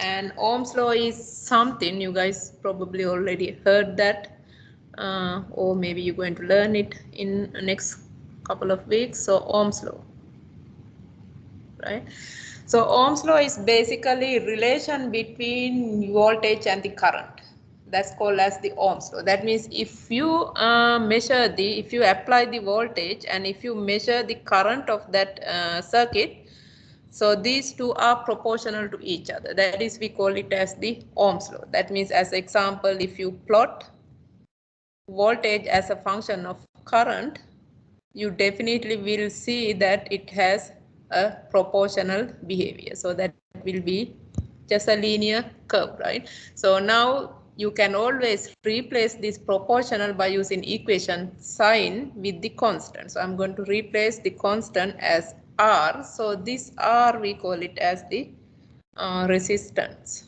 and Ohm's law is something you guys probably already heard that, or maybe you're going to learn it in the next couple of weeks. So Ohm's law, right? So Ohm's law is basically relation between voltage and the current. That's called as the Ohm's law. That means if you if you apply the voltage and if you measure the current of that circuit, so these two are proportional to each other. That is, we call it as the Ohm's law. That means, as example, if you plot voltage as a function of current, you definitely will see that it has a proportional behavior. So that will be just a linear curve, right? So now you can always replace this proportional by using equation sign with the constant. So I'm going to replace the constant as R. So this R, we call it as the resistance.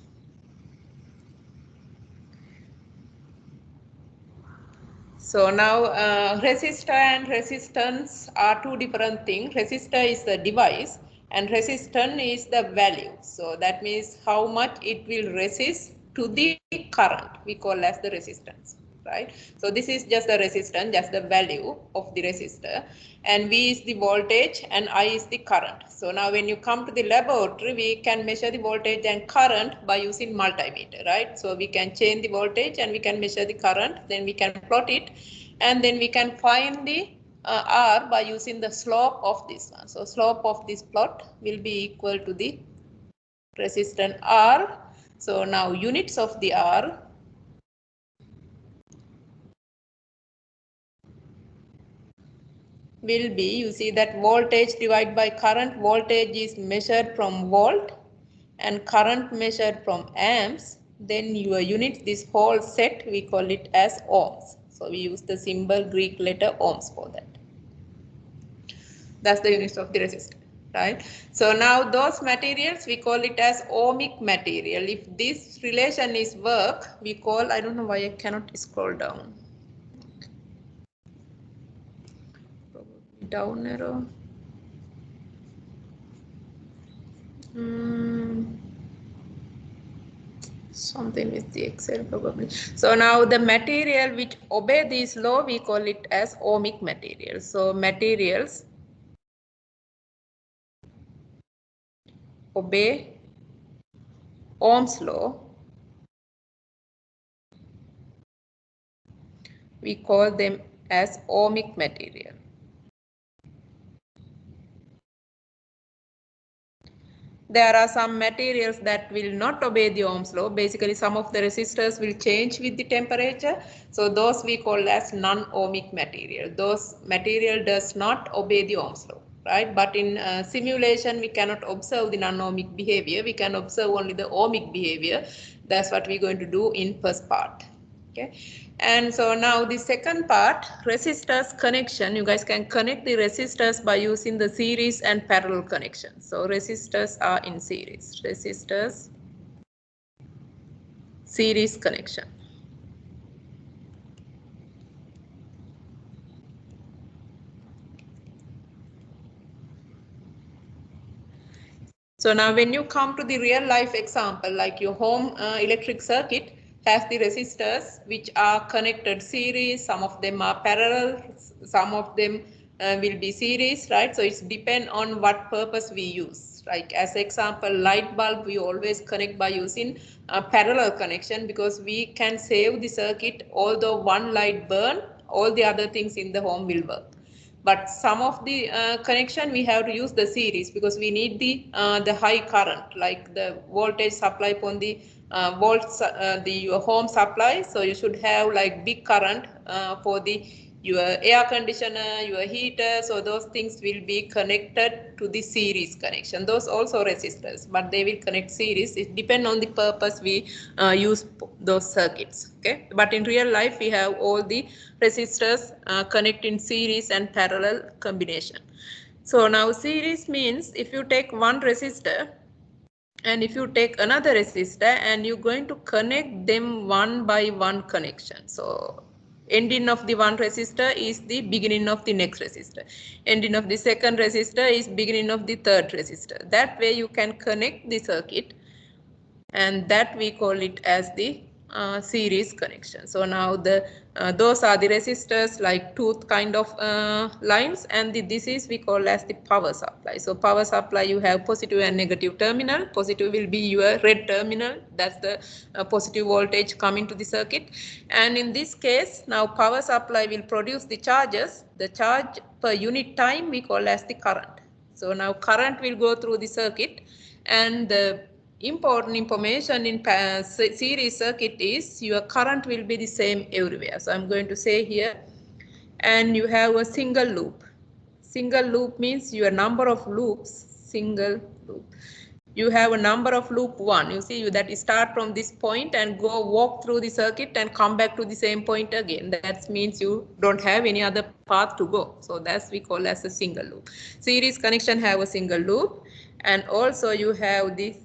So now resistor and resistance are two different things. Resistor is the device and resistance is the value. So that means how much it will resist to the current. We call as the resistance, right? So this is just the resistance, just the value of the resistor, and V is the voltage and I is the current. So now when you come to the laboratory, we can measure the voltage and current by using multimeter, right? So we can change the voltage and we can measure the current, then we can plot it, and then we can find the R by using the slope of this one. So slope of this plot will be equal to the resistance R. So now units of the R will be, you see that voltage divided by current. Voltage is measured from volt and current measured from amps. Then your units, this whole set, we call it as ohms. So we use the symbol Greek letter ohms for that. That's the units of the resistor, right? So now those materials, we call it as ohmic material. If this relation is work, we call, I don't know why I cannot scroll down. Probably down arrow. Something with the Excel probably. So now the material which obey this law, we call it as ohmic materials. So materials obey Ohm's law, we call them as ohmic material. There are some materials that will not obey the Ohm's law. Basically, some of the resistors will change with the temperature. So those we call as non-ohmic material. Those material does not obey the Ohm's law, right? But in simulation, we cannot observe the non-ohmic behavior. We can observe only the ohmic behavior. That's what we're going to do in first part. Okay. And so now the second part, resistors connection. You guys can connect the resistors by using the series and parallel connection. So resistors are in series. Resistors, series connection. So now when you come to the real life example, like your home electric circuit has the resistors which are connected series, some of them are parallel, some of them will be series, right? So it's depend on what purpose we use. Like as example, light bulb we always connect by using parallel connection because we can save the circuit. Although one light burn, all the other things in the home will work. But some of the connection we have to use the series because we need the high current, like the voltage supply from the your home supply. So you should have like big current for the your air conditioner, your heater. So those things will be connected to the series connection. Those also resistors, but they will connect series. It depends on the purpose we use those circuits. Okay, but in real life we have all the resistors connect in series and parallel combination. So now series means if you take one resistor and if you take another resistor and you're going to connect them one by one connection. So ending of the one resistor is the beginning of the next resistor. Ending of the second resistor is beginning of the third resistor. That way you can connect the circuit and that we call it as the series connection. So now those are the resistors like tooth kind of lines, and this is we call as the power supply. So power supply, you have positive and negative terminal. Positive will be your red terminal, that's the positive voltage coming to the circuit. And in this case, now power supply will produce the charges. The charge per unit time we call as the current. So now current will go through the circuit, and the important information in series circuit is your current will be the same everywhere. So I'm going to say here, and you have a single loop. Single loop means your number of loops, single loop. You have a number of loop 1. You see that you start from this point and go walk through the circuit and come back to the same point again. That means you don't have any other path to go. So that's we call as a single loop. Series connection have a single loop, and also you have this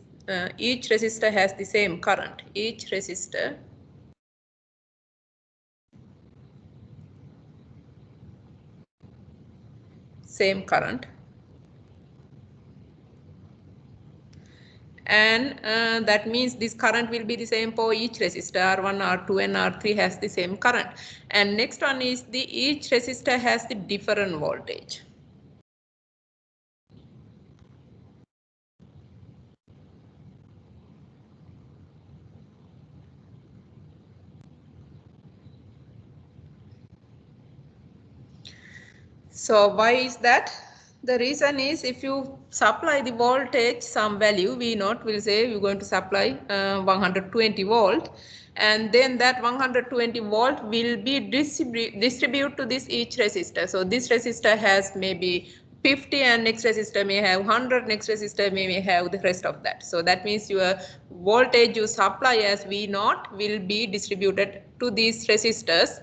each resistor has the same current. Each resistor same current, and that means this current will be the same for each resistor. R1, R2 and R3 has the same current. And next one is the each resistor has the different voltage. So why is that? The reason is if you supply the voltage some value, we not will say you're going to supply 120 volt, and then that 120 volt will be distribute to this each resistor. So this resistor has maybe 50 and next resistor may have 100, next resistor may have the rest of that. So that means your voltage you supply as V0 will be distributed to these resistors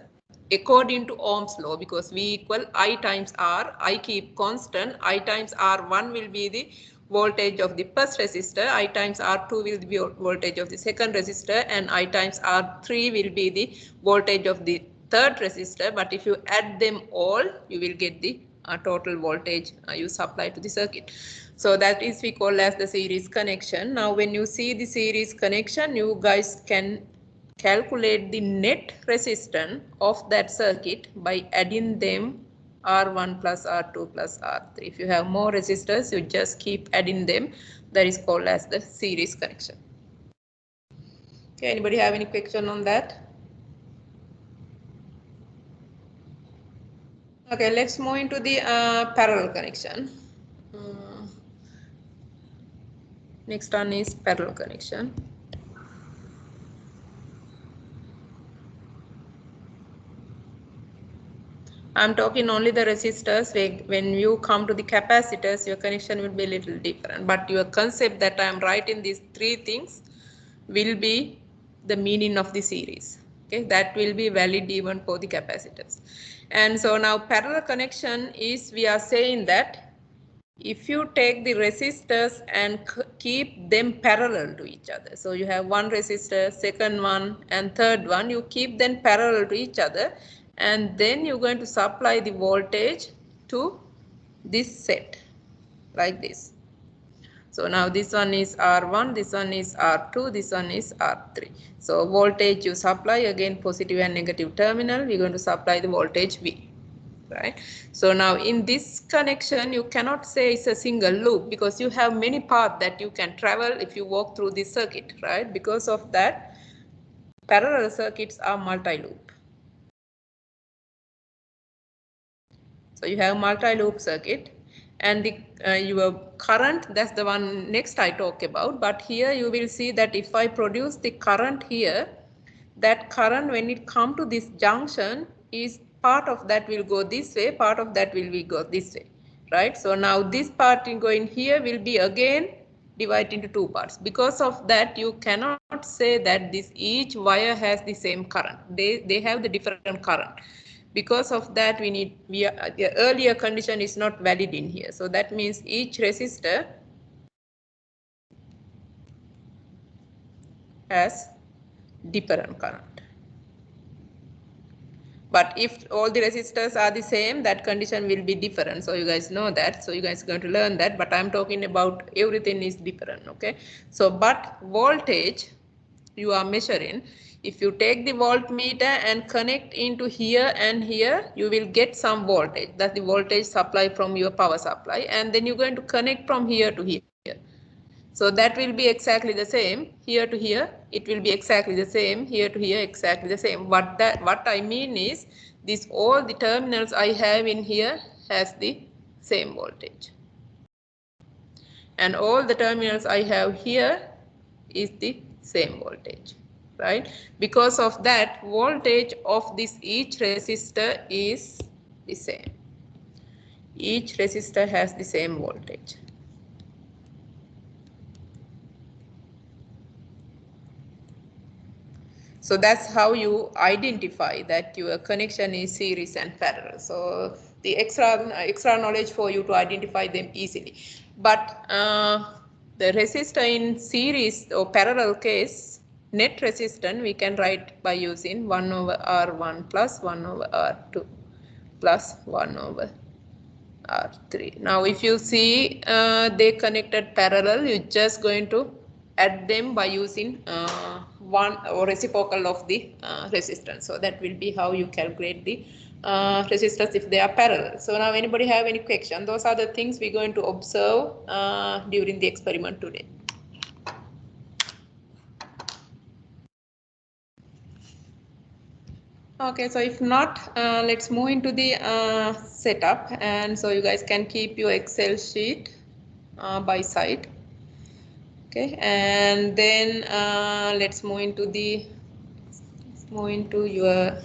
according to Ohm's law, because V equal I times R. I keep constant. I times R1 will be the voltage of the first resistor. I times R2 will be voltage of the second resistor, and I times R3 will be the voltage of the third resistor. But if you add them all, you will get the total voltage you supply to the circuit. So that is we call as the series connection. Now when you see the series connection, you guys can calculate the net resistance of that circuit by adding them R1 plus R2 plus R3. If you have more resistors, you just keep adding them. That is called as the series connection. Okay, anybody have any question on that? Okay, let's move into the parallel connection. Next one is parallel connection. I'm talking only the resistors. When you come to the capacitors, your connection will be a little different. But your concept that I'm writing these three things will be the meaning of the series. Okay, that will be valid even for the capacitors. And so now parallel connection is, we are saying that if you take the resistors and keep them parallel to each other. So you have one resistor, second one, and third one. You keep them parallel to each other, and then you're going to supply the voltage to this set like this. So now this one is R1, this one is R2, this one is R3. So voltage you supply, again positive and negative terminal, we're going to supply the voltage V. Right. So now in this connection, you cannot say it's a single loop, because you have many paths that you can travel if you walk through this circuit, right? Because of that, parallel circuits are multi-loop. So you have multi-loop circuit, and your current, that's the one next I talk about. But here you will see that if I produce the current here, that current when it come to this junction is part of that will go this way, part of that will be go this way, right? So now this part in going here will be again divided into two parts. Because of that, you cannot say that this each wire has the same current. They have the different current. Because of that, the earlier condition is not valid in here. So that means each resistor has different current. But if all the resistors are the same, that condition will be different. So you guys know that. So you guys are going to learn that. But I'm talking about everything is different. Okay. So but voltage you are measuring. If you take the voltmeter and connect into here and here, you will get some voltage. That's the voltage supply from your power supply. And then you're going to connect from here to here. So that will be exactly the same here to here. It will be exactly the same here to here, exactly the same. What I mean is this all the terminals I have in here has the same voltage. And all the terminals I have here is the same voltage, right? Because of that, voltage of this each resistor is the same. Each resistor has the same voltage. So that's how you identify that your connection is series and parallel. So the extra knowledge for you to identify them easily. But the resistor in series or parallel case, net resistance we can write by using 1 over R1 plus 1 over R2 plus 1 over R3. Now if you see they connected parallel, you're just going to add them by using one or reciprocal of the resistance. So that will be how you calculate the resistors if they are parallel. So now anybody have any question? Those are the things we're going to observe during the experiment today. Okay, so if not, let's move into the setup, and so you guys can keep your Excel sheet by side. Okay, and then let's move into your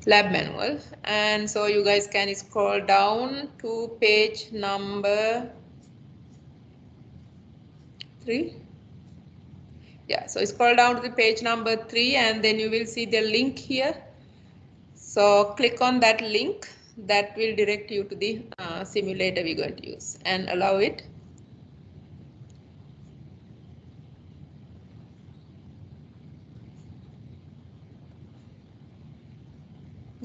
lab manual, and so you guys can scroll down to page number 3. Yeah, so scroll down to the page number 3, and then you will see the link here. So click on that link. That will direct you to the simulator we're going to use, and allow it.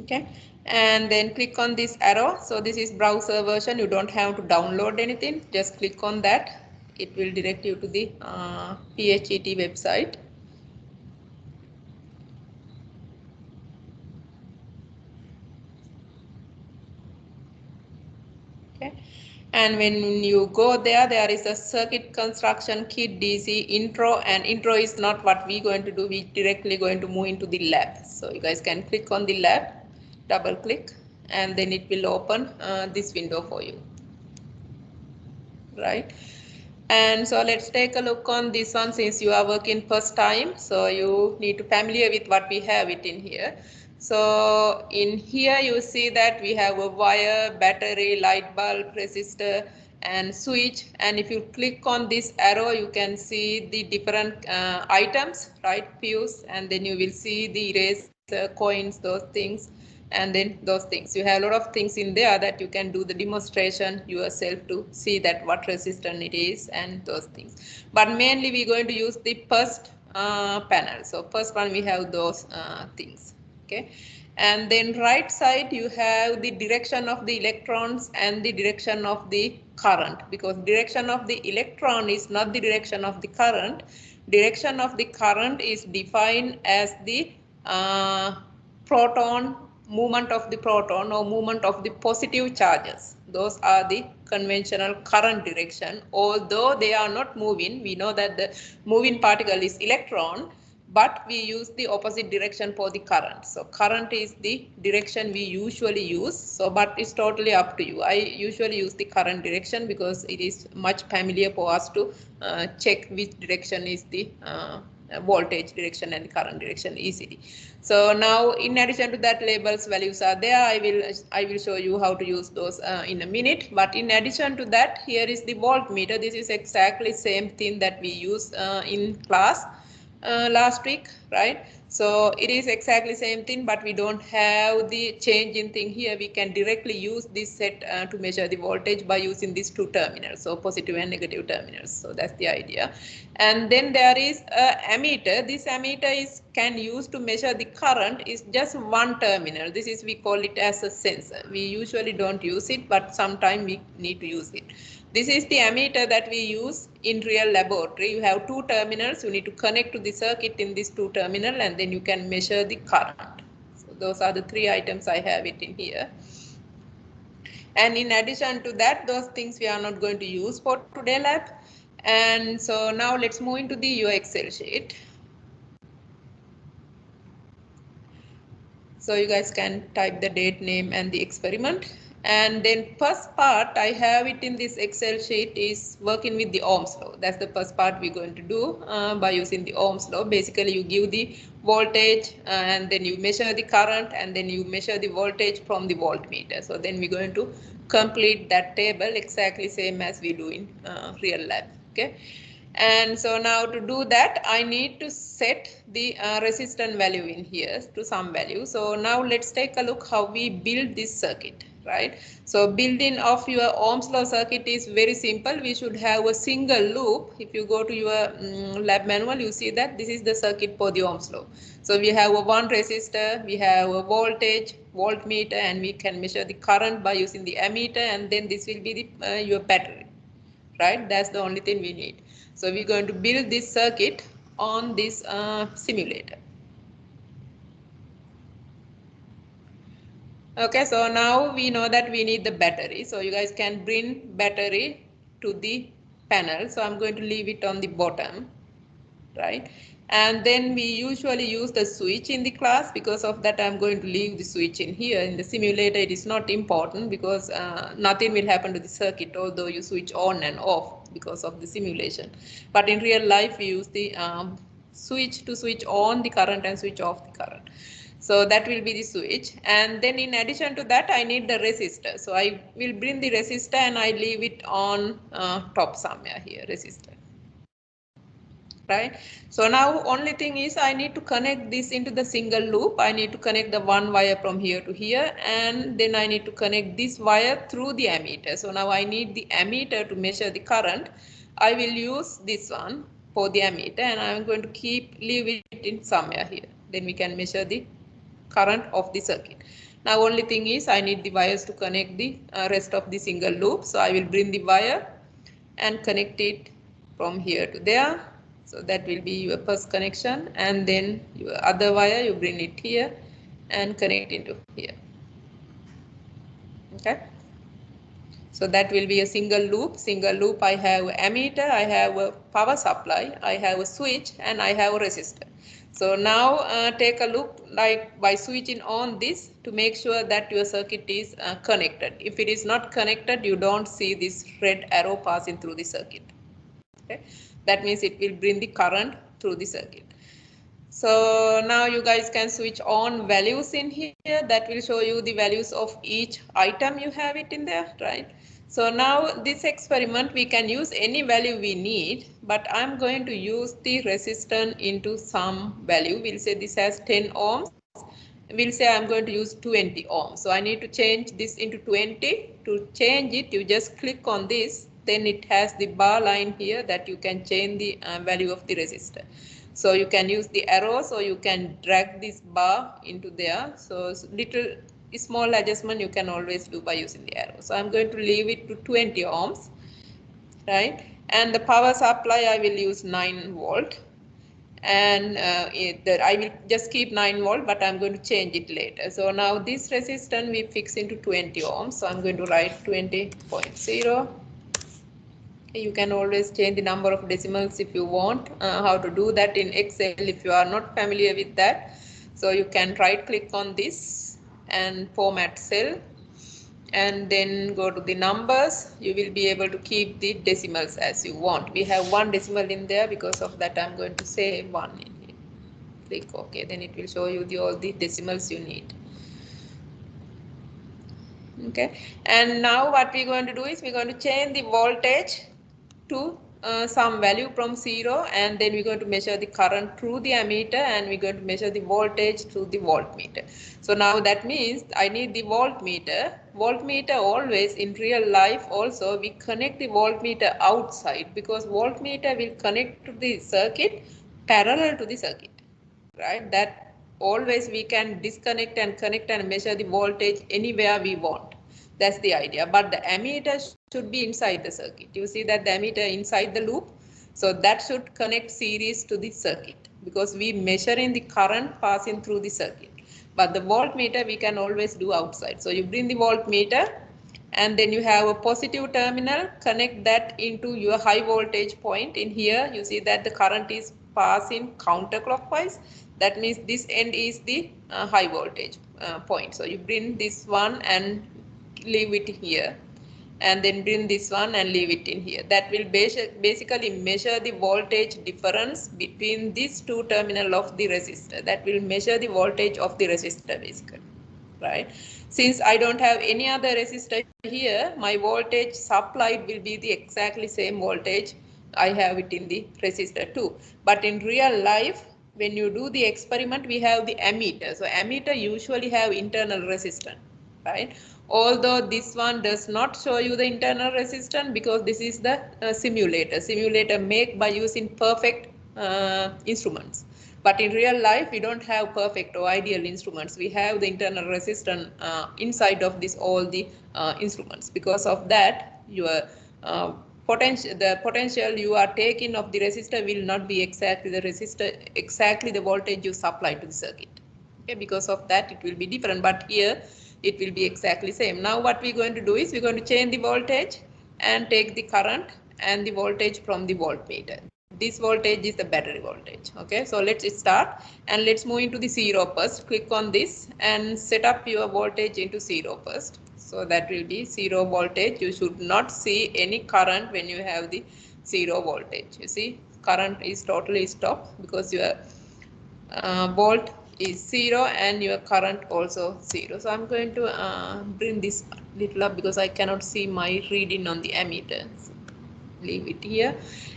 Okay, and then click on this arrow. So this is browser version. You don't have to download anything. Just click on that. It will direct you to the PHET website. Okay, and when you go there, there is a circuit construction kit DC intro, and intro is not what we're going to do. We directly going to move into the lab. So you guys can click on the lab, double click, and then it will open this window for you, right? And so let's take a look on this one since you are working first time. So you need to familiar with what we have it in here. So in here you see that we have a wire, battery, light bulb, resistor and switch. And if you click on this arrow, you can see the different items, right? Fuse, and then you will see the eraser, coins, those things. And then those things, you have a lot of things in there that you can do the demonstration yourself to see that what resistance it is and those things. But mainly we're going to use the first panel. So first one we have those things. Okay, and then right side you have the direction of the electrons and the direction of the current, because direction of the electron is not the direction of the current. Direction of the current is defined as the proton movement of the proton or movement of the positive charges. Those are the conventional current direction. Although they are not moving, we know that the moving particle is electron, but we use the opposite direction for the current. So current is the direction we usually use. So but it's totally up to you. I usually use the current direction because it is much familiar for us to check which direction is the voltage direction and current direction easily. So now in addition to that, labels values are there. I will show you how to use those in a minute. But in addition to that, here is the voltmeter. This is exactly same thing that we use in class. last week, right? So it is exactly same thing, but we don't have the change in thing here. We can directly use this set to measure the voltage by using these two terminals, so positive and negative terminals. So that's the idea. And then there is a ammeter. This ammeter is can use to measure the current. Is just one terminal. This is we call it as a sensor. We usually don't use it, but sometime we need to use it. This is the ammeter that we use in real laboratory. You have two terminals. You need to connect to the circuit in these two terminals, and then you can measure the current. So those are the three items I have it in here. And in addition to that, those things we are not going to use for today lab. And so now let's move into the your Excel sheet. So you guys can type the date, name, and the experiment. And then first part, I have it in this Excel sheet is working with the Ohm's law. That's the first part we're going to do by using the Ohm's law. Basically, you give the voltage and then you measure the current and then you measure the voltage from the voltmeter. So then we're going to complete that table exactly same as we do in real lab. Okay. And so now to do that, I need to set the resistance value in here to some value. So now let's take a look how we build this circuit, right? So building of your Ohm's law circuit is very simple. We should have a single loop. If you go to your lab manual, you see that this is the circuit for the Ohm's law. So we have a one resistor, we have a voltage, voltmeter, and we can measure the current by using the ammeter, and then this will be the your battery, right? That's the only thing we need. So we're going to build this circuit on this simulator. Okay, so now we know that we need the battery. So you guys can bring battery to the panel. So I'm going to leave it on the bottom, right? And then we usually use the switch in the class. Because of that, I'm going to leave the switch in here. In the simulator, it is not important because nothing will happen to the circuit, although you switch on and off because of the simulation. But in real life, we use the switch to switch on the current and switch off the current. So that will be the switch. And then in addition to that, I need the resistor. So I will bring the resistor and I leave it on top somewhere here, resistor. Right. So now only thing is I need to connect this into the single loop. I need to connect the one wire from here to here, and then I need to connect this wire through the ammeter. So now I need the ammeter to measure the current. I will use this one for the ammeter, and I'm going to leave it in somewhere here. Then we can measure the current of the circuit. Now only thing is I need the wires to connect the rest of the single loop. So I will bring the wire and connect it from here to there. So that will be your first connection, and then your other wire you bring it here and connect into here. Okay. So that will be a single loop. Single loop, I have ammeter, I have a power supply, I have a switch, and I have a resistor. So now take a look like by switching on this to make sure that your circuit is connected. If it is not connected, you don't see this red arrow passing through the circuit. Okay. That means it will bring the current through the circuit. So now you guys can switch on values in here. That will show you the values of each item you have it in there, right? So now this experiment, we can use any value we need, but I'm going to use the resistance into some value. We'll say this has 10 ohms. We'll say I'm going to use 20 ohms. So I need to change this into 20. To change it, you just click on this. Then it has the bar line here that you can change the value of the resistor. So you can use the arrows or you can drag this bar into there. So little small adjustment you can always do by using the arrow. So I'm going to leave it to 20 ohms, right? And the power supply I will use 9 volt. And I will just keep 9 volt, but I'm going to change it later. So now this resistance we fix into 20 ohms. So I'm going to write 20.0. You can always change the number of decimals if you want. How to do that in Excel if you are not familiar with that. So you can right click on this and format cell, and then go to the numbers. You will be able to keep the decimals as you want. We have one decimal in there, because of that I'm going to say 1 in here. Click OK, then it will show you all the decimals you need. Okay, and now what we're going to do is we're going to change the voltage to some value from 0, and then we're going to measure the current through the ammeter, and we're going to measure the voltage through the voltmeter. So now that means I need the voltmeter. Voltmeter always in real life also we connect the voltmeter outside, because voltmeter will connect to the circuit parallel to the circuit, right? That always we can disconnect and connect and measure the voltage anywhere we want. That's the idea. But the ammeter should be inside the circuit. You see that the ammeter inside the loop. So that should connect series to the circuit, because we measure in the current passing through the circuit. But the voltmeter we can always do outside. So you bring the voltmeter, and then you have a positive terminal, connect that into your high voltage point. In here you see that the current is passing counterclockwise. That means this end is the high voltage point. So you bring this one and leave it here, and then bring this one and leave it in here. That will basically measure the voltage difference between these two terminal of the resistor. That will measure the voltage of the resistor basically, right? Since I don't have any other resistor here, my voltage supplied will be the exactly same voltage I have it in the resistor too. But in real life, when you do the experiment, we have the ammeter. So ammeter usually have internal resistance, right? Although this one does not show you the internal resistance, because this is the simulator made by using perfect instruments. But in real life, we don't have perfect or ideal instruments. We have the internal resistance inside of this all the instruments. Because of that, your the potential you are taking of the resistor will not be exactly the voltage you supply to the circuit. Okay, because of that it will be different, but here it will be exactly same. Now what we're going to do is we're going to change the voltage and take the current and the voltage from the voltmeter. This voltage is the battery voltage. Okay, so let's start and let's move into the 0 first. Click on this and set up your voltage into 0 first. So that will be 0 voltage. You should not see any current when you have the 0 voltage. You see current is totally stopped because your volt is 0 and your current also 0. So I'm going to bring this little up because I cannot see my reading on the ammeter. So leave it here,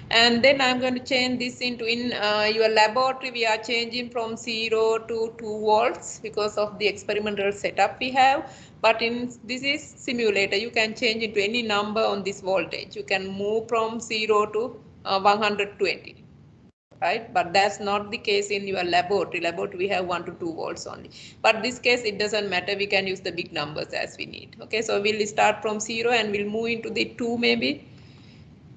and then I'm going to change this into your laboratory. We are changing from 0 to 2 volts because of the experimental setup we have. But in this is simulator, you can change into any number on this voltage. You can move from 0 to 120. Right, but that's not the case in your laboratory. We have 1 to 2 volts only, but this case it doesn't matter, we can use the big numbers as we need. Okay, so we'll start from 0 and we'll move into the 2 maybe,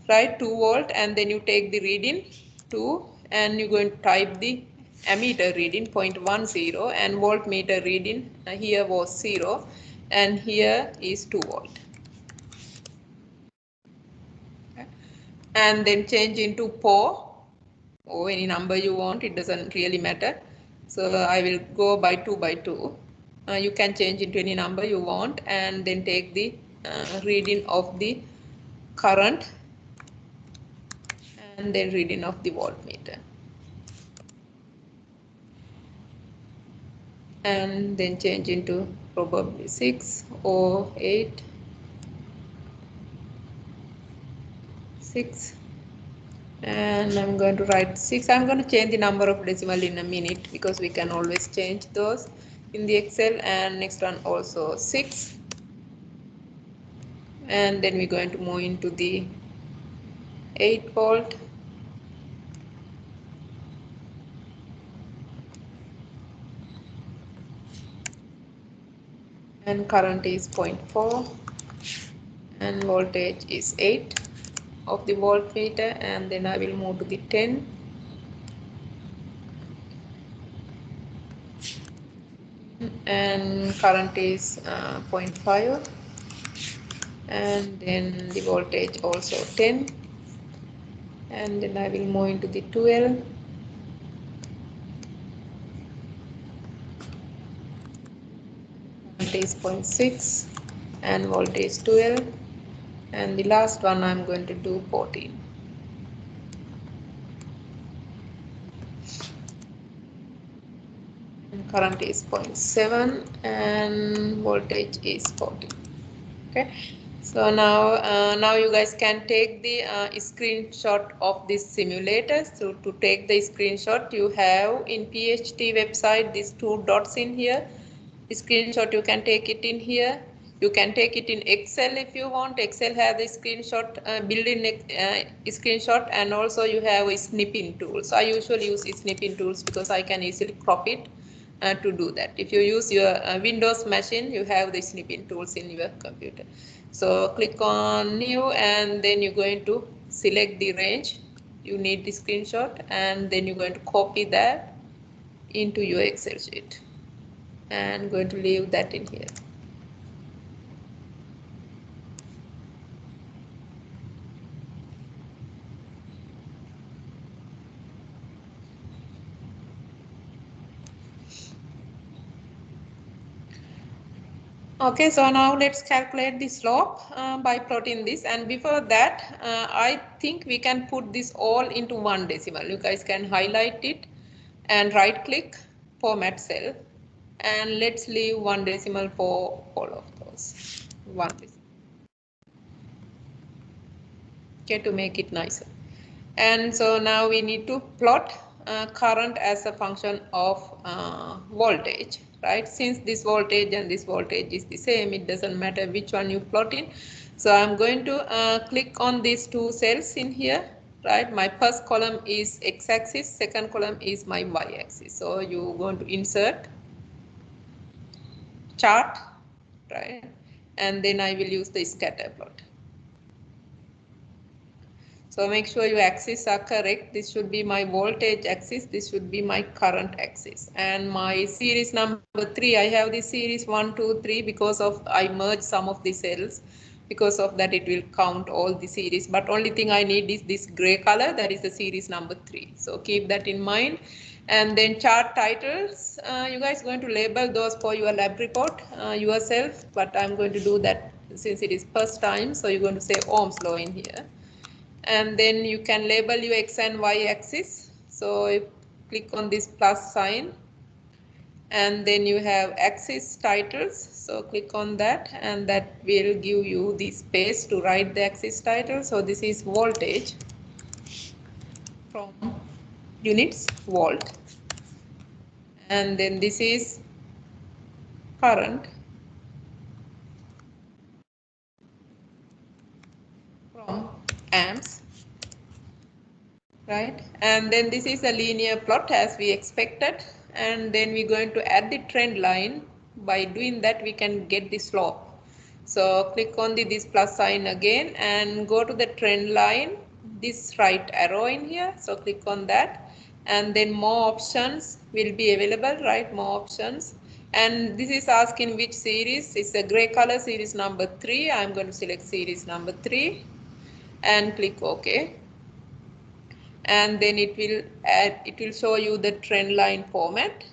right? 2 volt, and then you take the reading 2 and you're going to type the ammeter reading 0.10 and voltmeter reading here was 0 and here is 2 volt. Okay. And then change into PO or any number you want, it doesn't really matter. So I will go by 2 by 2. You can change into any number you want and then take the reading of the current and then reading of the voltmeter. And then change into probably 6 or 8, 6, and I'm going to write 6. I'm going to change the number of decimal in a minute because we can always change those in the Excel. And next one also 6, and then we're going to move into the 8 volt, and current is 0.4 and voltage is 8 of the voltmeter, and then I will move to the 10 and current is 0.5, and then the voltage also 10, and then I will move into the 12 voltage 0.6 and voltage 12, and the last one I'm going to do 14. And current is 0.7 and voltage is 14. Okay, So now you guys can take the screenshot of this simulator. So to take the screenshot, you have in PHT website these two dots in here. Screenshot, you can take it in here. You can take it in Excel if you want. Excel has the screenshot built-in screenshot, and also you have a snipping tool. So I usually use snipping tools because I can easily crop it to do that. If you use your Windows machine, you have the snipping tools in your computer. So click on new, and then you're going to select the range. You need the screenshot, and then you're going to copy that into your Excel sheet, and going to leave that in here. Okay, so now let's calculate the slope by plotting this, and before that I think we can put this all into one decimal. You guys can highlight it and right click, format cell, and let's leave one decimal for all of those. One decimal. Okay, to make it nicer. And so now we need to plot current as a function of voltage, right? Since this voltage and this voltage is the same, it doesn't matter which one you plot in. So I'm going to click on these two cells in here, right? My first column is x-axis, second column is my y-axis. So you're going to insert chart, right? And then I will use the scatter plot. So make sure your axes are correct. This should be my voltage axis. This should be my current axis. And my series number 3, I have the series 1, 2, 3 because of I merged some of the cells. Because of that, it will count all the series. But only thing I need is this gray color. That is the series number 3. So keep that in mind. And then chart titles. You guys are going to label those for your lab report yourself. But I'm going to do that since it is first time. So you're going to say Ohm's law in here. And then you can label your x and y axis. So you click on this plus sign, and then you have axis titles. So click on that, and that will give you the space to write the axis title. So this is voltage from units volt, and then this is current from amps, right? And then this is a linear plot as we expected, and then we're going to add the trend line. By doing that, we can get the slope. So click on this plus sign again and go to the trend line, this right arrow in here. So click on that, and then more options will be available, right? More options. And this is asking which series. It's a gray color, series number 3. I'm going to select series number 3 and click OK. And then it will show you the trend line format.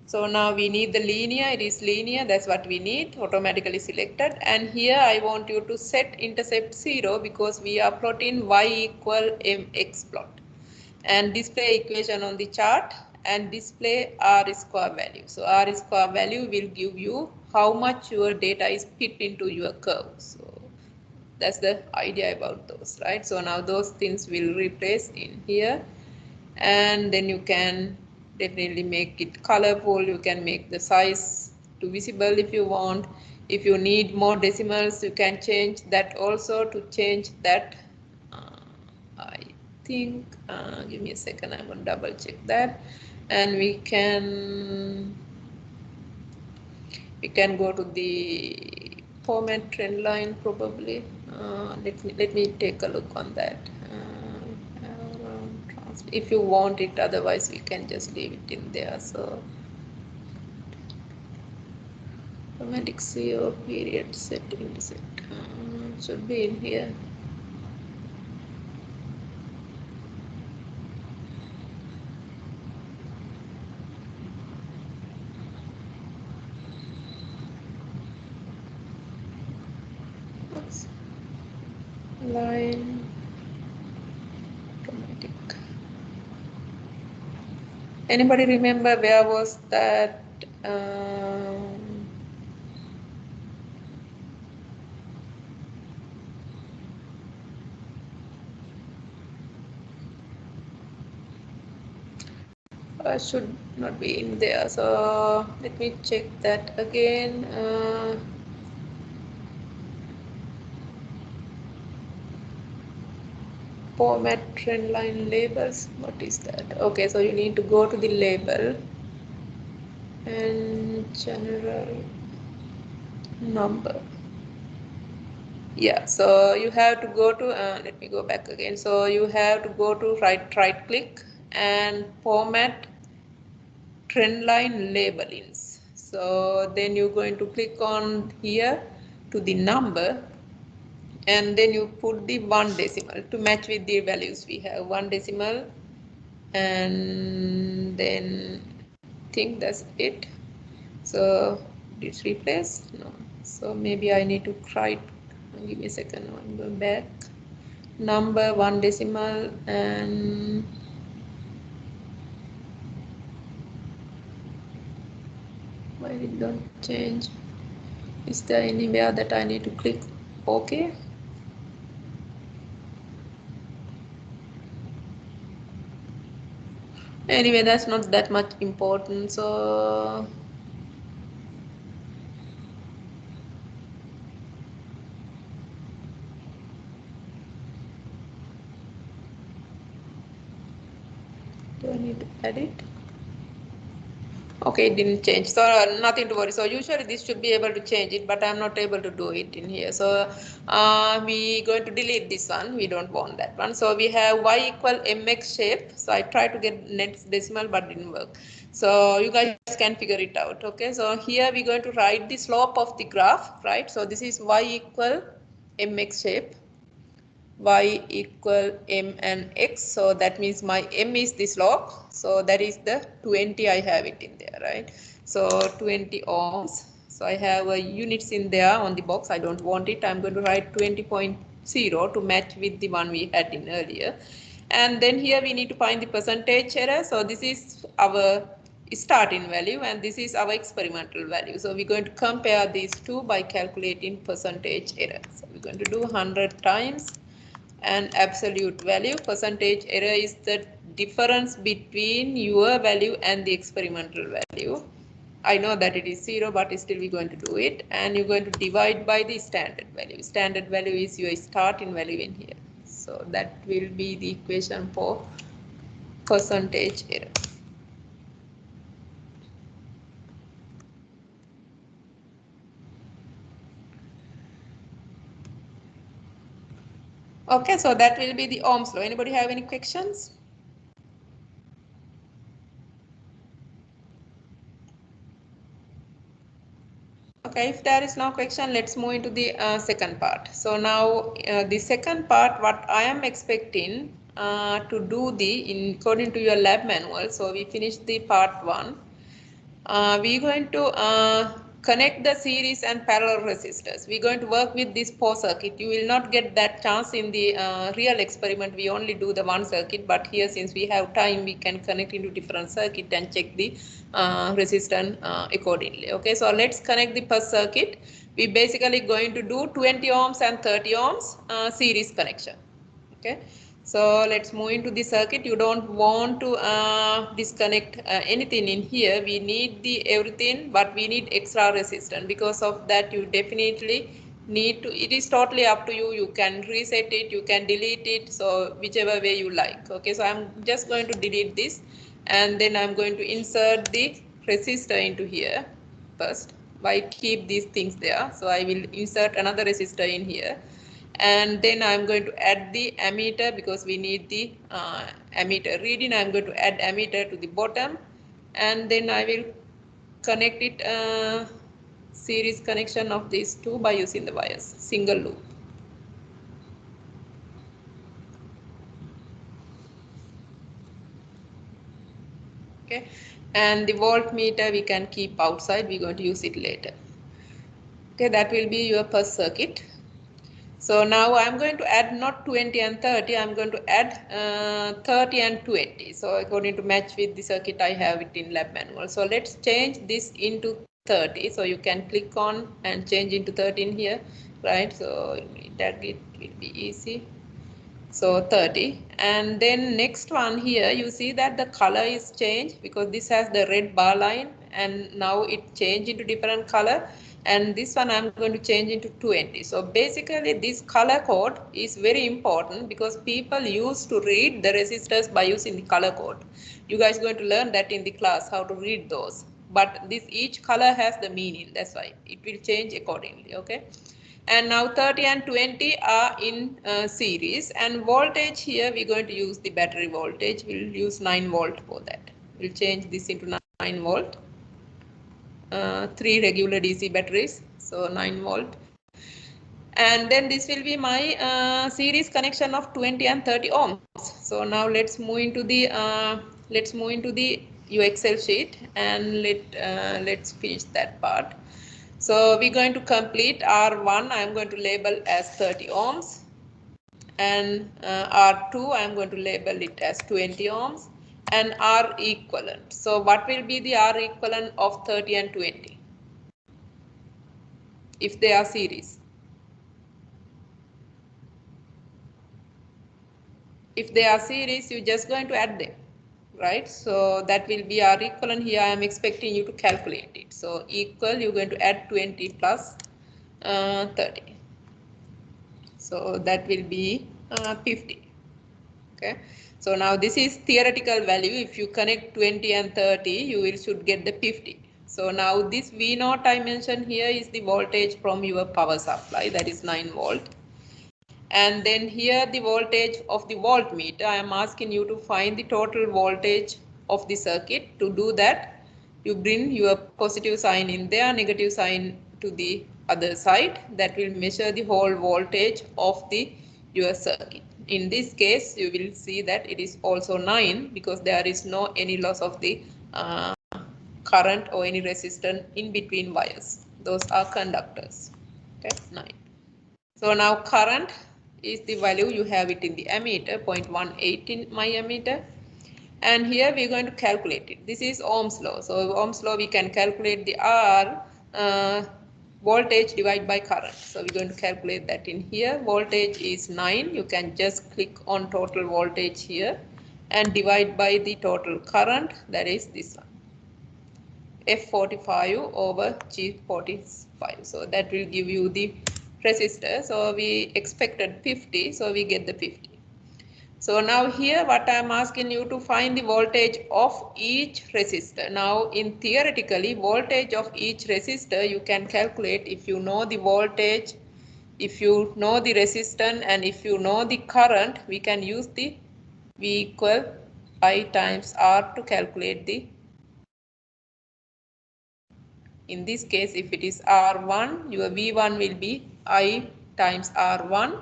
So now we need the linear, it is linear, that's what we need, automatically selected. And here I want you to set intercept 0 because we are plotting y equal mx plot. And display equation on the chart and display R square value. So R square value will give you how much your data is fit into your curve. So that's the idea about those, right? So now those things will replace in here, and then you can definitely make it colorful. You can make the size to visible if you want. If you need more decimals, you can change that also. To change that, I think give me a second, I'm going to double check that, and we can go to the format trend line probably. Let me take a look on that. If you want it, otherwise we can just leave it in there. So automatic CO period set intersect should be in here. Oops. Line automatic. Anybody remember where was that? should not be in there. So let me check that again. Format trend line labels. What is that? Okay, so you need to go to the label and general number. Yeah, so you have to go to let me go back again. So you have to go to right click and format trendline labelings. So then you're going to click on here to the number, and then you put the 1 decimal to match with the values we have. 1 decimal, and then I think that's it. So did replace? No. So maybe I need to try. Give me a second. I'm going back. Number 1 decimal, and why it don't change? Is there anywhere that I need to click OK? Anyway, that's not that much important. So do I need to edit? Okay, it didn't change, so nothing to worry. So usually this should be able to change it, but I'm not able to do it in here. So we going to delete this one. We don't want that one. So we have y equal mx shape. So I tried to get next decimal but didn't work. So you guys can figure it out. Okay, so here we're going to write the slope of the graph, right? So this is y equal mx shape, y equal m and x. So that means my m is the slope. So that is the 20. I have it in there, right? So 20 ohms. So I have units in there on the box. I don't want it. I'm going to write 20.0 to match with the one we had in earlier. And then here we need to find the percentage error. So this is our starting value and this is our experimental value. So we're going to compare these two by calculating percentage error. So we're going to do 100 times and absolute value. Percentage error is the difference between your value and the experimental value. I know that it is 0, but still we're going to do it, and you're going to divide by the standard value. Standard value is your starting value in here. So that will be the equation for percentage error. Okay, so that will be the Ohm's law. Anybody have any questions? Okay, if there is no question, let's move into the second part. So now the second part, what I am expecting to do according to your lab manual. So we finished the part 1. We're going to connect the series and parallel resistors. We're going to work with this 4 circuit. You will not get that chance in the real experiment. We only do the 1 circuit, but here since we have time, we can connect into different circuit and check the resistance accordingly. Okay, so let's connect the first circuit. We basically going to do 20 ohms and 30 ohms series connection. Okay, so let's move into the circuit. You don't want to disconnect anything in here. We need the everything, but we need extra resistance. Because of that, you definitely need to, it is totally up to you. You can reset it, you can delete it, so whichever way you like. Okay, so I'm just going to delete this, and then I'm going to insert the resistor into here first. Why keep these things there? So I will insert another resistor in here, and then I'm going to add the ammeter because we need the ammeter reading. I'm going to add ammeter to the bottom, and then I will connect it series connection of these two by using the wires, single loop. Okay, and the voltmeter we can keep outside. We're going to use it later. Okay, that will be your first circuit. So now I'm going to add not 20 and 30, I'm going to add 30 and 20. So according to match with the circuit I have it in lab manual. So let's change this into 30. So you can click on and change into 13 here, right? So that it will be easy. So 30. And then next one here, you see that the color is changed because this has the red bar line and now it changed into different color. And this one I'm going to change into 20. So basically this color code is very important because people used to read the resistors by using the color code. You guys are going to learn that in the class, how to read those. But this each color has the meaning, that's why it will change accordingly, okay? And now 30 and 20 are in series, and voltage here we're going to use the battery voltage. We'll use 9 volt for that. We'll change this into 9 volt. 3 regular DC batteries, so 9 volt. And then this will be my series connection of 20 and 30 ohms. So now let's move into the your Excel sheet and let's finish that part. So we're going to complete R1. I'm going to label as 30 ohms, and R2 I'm going to label it as 20 ohms, and R equivalent. So what will be the R equivalent of 30 and 20 if they are series? If they are series, you're just going to add them, right? So that will be R equivalent. Here I am expecting you to calculate it. So equal, you're going to add 20 plus 30. So that will be 50. Okay. So now this is theoretical value. If you connect 20 and 30, you will should get the 50. So now this V naught I mentioned here is the voltage from your power supply, that is 9 volt. And then here the voltage of the voltmeter, I am asking you to find the total voltage of the circuit. To do that, you bring your positive sign in there, negative sign to the other side. That will measure the whole voltage of the your circuit. In this case, you will see that it is also 9 because there is no any loss of the current or any resistance in between wires. Those are conductors. Okay, 9. So now current is the value, you have it in the ammeter, 0.18 in my ammeter. And here we're going to calculate it. This is Ohm's law. So Ohm's law, we can calculate the R voltage divided by current. So we're going to calculate that in here. Voltage is 9. You can just click on total voltage here and divide by the total current. That is this one. F45 over G45. So that will give you the resistor. So we expected 50, so we get the 50. So now here what I am asking you to find the voltage of each resistor. Now in theoretically, voltage of each resistor you can calculate if you know the voltage, if you know the resistance, and if you know the current, we can use the V equal I times R to calculate the. In this case, if it is R1, your V1 will be I times R1.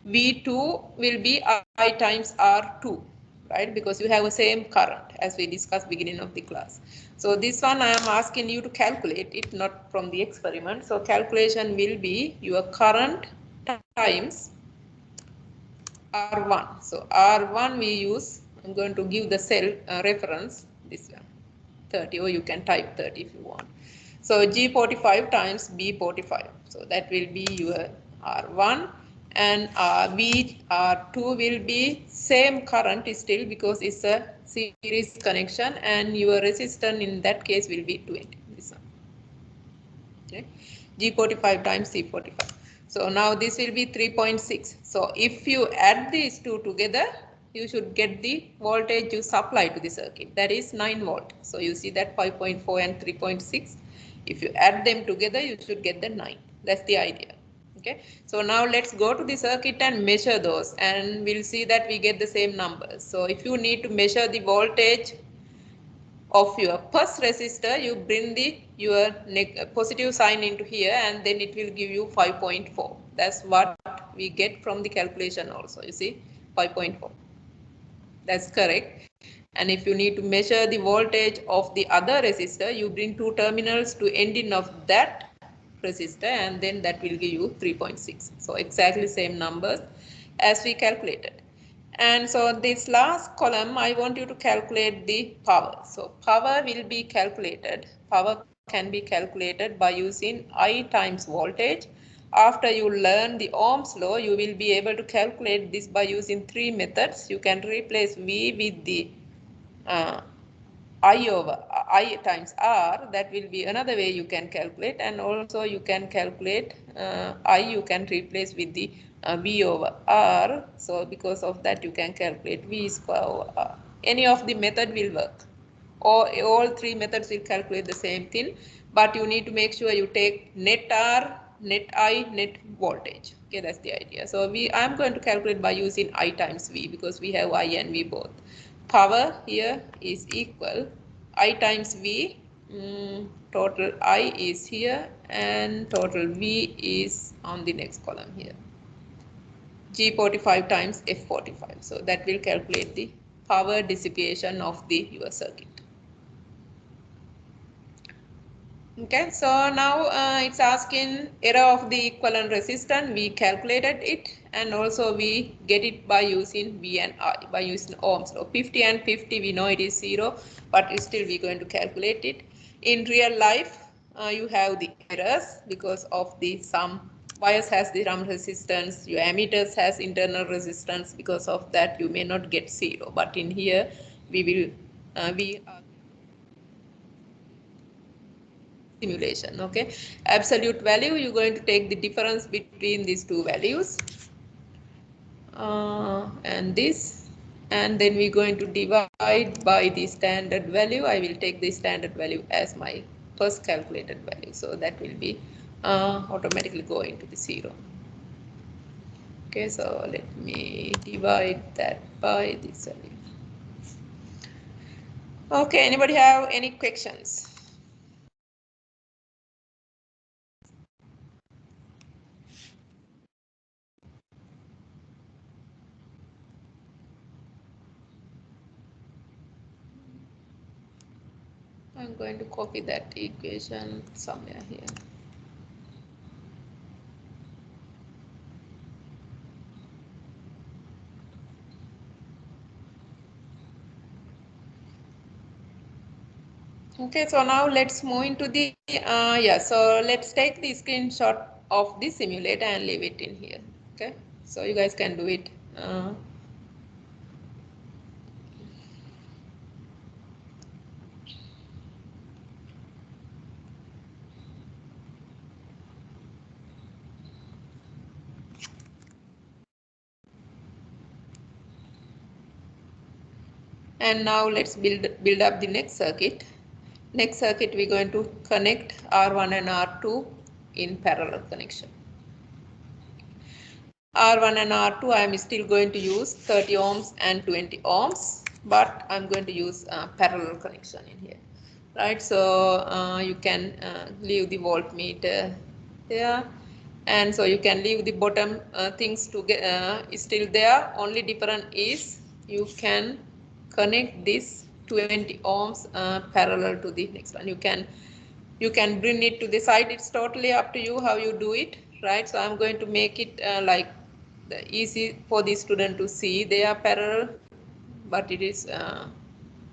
V2 will be I times R2, right? Because you have the same current as we discussed beginning of the class. So this one I am asking you to calculate it, not from the experiment. So calculation will be your current times R1. So R1 we use, I'm going to give the cell reference, this one, 30, or you can type 30 if you want. So G45 times B45. So that will be your R1, and R2 will be same current still because it's a series connection, and your resistance in that case will be 20. This one. Okay. G45 times C45. So now this will be 3.6. So if you add these two together, you should get the voltage you supply to the circuit. That is 9 volt. So you see that 5.4 and 3.6. If you add them together, you should get the 9. That's the idea. Okay. So now let's go to the circuit and measure those, and we'll see that we get the same numbers. So if you need to measure the voltage of your first resistor, you bring the your positive sign into here, and then it will give you 5.4. That's what we get from the calculation also. You see 5.4. That's correct. And if you need to measure the voltage of the other resistor, you bring two terminals to ending of that resistor, and then that will give you 3.6. So exactly same numbers as we calculated. And so this last column, I want you to calculate the power. So power will be calculated. Power can be calculated by using I times voltage. after you learn the Ohm's law, you will be able to calculate this by using three methods. You can replace V with the I over I times R. That will be another way you can calculate, and also you can calculate I, you can replace with the V over R. So because of that you can calculate V square over R. Any of the method will work. Or all three methods will calculate the same thing, but you need to make sure you take net R, net I, net voltage. Okay, that's the idea. So I'm going to calculate by using I times V because we have I and V both. Power here is equal I times V, total I is here and total V is on the next column here. G45 times F45. So that will calculate the power dissipation of your circuit. Okay, so now it's asking error of the equivalent resistance. We calculated it, and also we get it by using V and I, by using Ohm's law. 50 and 50, we know it is 0, but still we're going to calculate it. In real life, you have the errors because of some wires has the drum resistance, your ammeters has internal resistance. Because of that, you may not get 0, but in here we will we are simulation. Okay, absolute value, you're going to take the difference between these two values and this, and then we're going to divide by the standard value. I will take the standard value as my first calculated value, so that will be automatically going to the 0. Okay, so let me divide that by this value. Okay, anybody have any questions? I'm going to copy that equation somewhere here. Okay, so now let's move into the, so let's take the screenshot of the simulator and leave it in here. Okay, so you guys can do it. And now let's build up the next circuit. Next circuit, we're going to connect R1 and R2 in parallel connection. R1 and R2, I'm still going to use 30 ohms and 20 ohms, but I'm going to use parallel connection in here, right? So you can leave the voltmeter there, and so you can leave the bottom things to get still there. Only different is you can connect this 20 ohms parallel to the next one. You can bring it to the side. It's totally up to you how you do it, right? So I'm going to make it like easy for the student to see they are parallel, but it is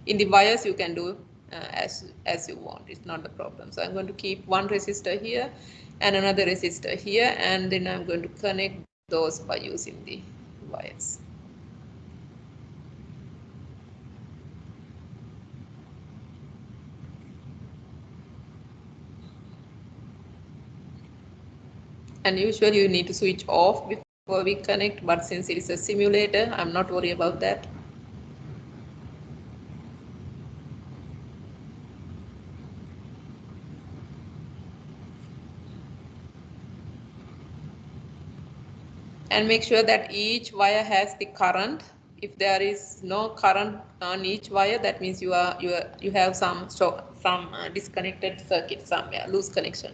in the wires you can do as you want. It's not the problem. So I'm going to keep one resistor here and another resistor here, and then I'm going to connect those by using the wires. And usually you need to switch off before we connect, but since it is a simulator, I'm not worried about that. And make sure that each wire has the current. If there is no current on each wire, that means you have some disconnected circuit somewhere, loose connection.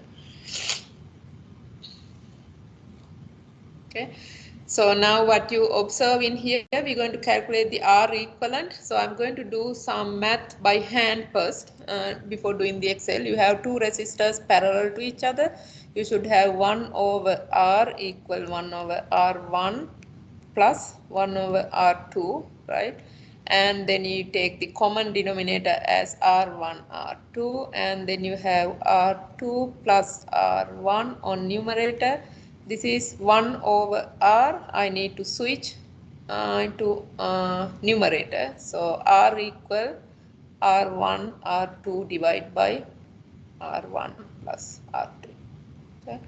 Okay, so now what you observe in here, we're going to calculate the R equivalent. So I'm going to do some math by hand first before doing the Excel. You have two resistors parallel to each other. You should have 1 over R equal 1 over R1 plus 1 over R2, right? And then you take the common denominator as R1, R2, and then you have R2 plus R1 on numerator This is 1 over R. I need to switch into numerator. So R equal R1 R2 divided by R1 plus R2. Okay.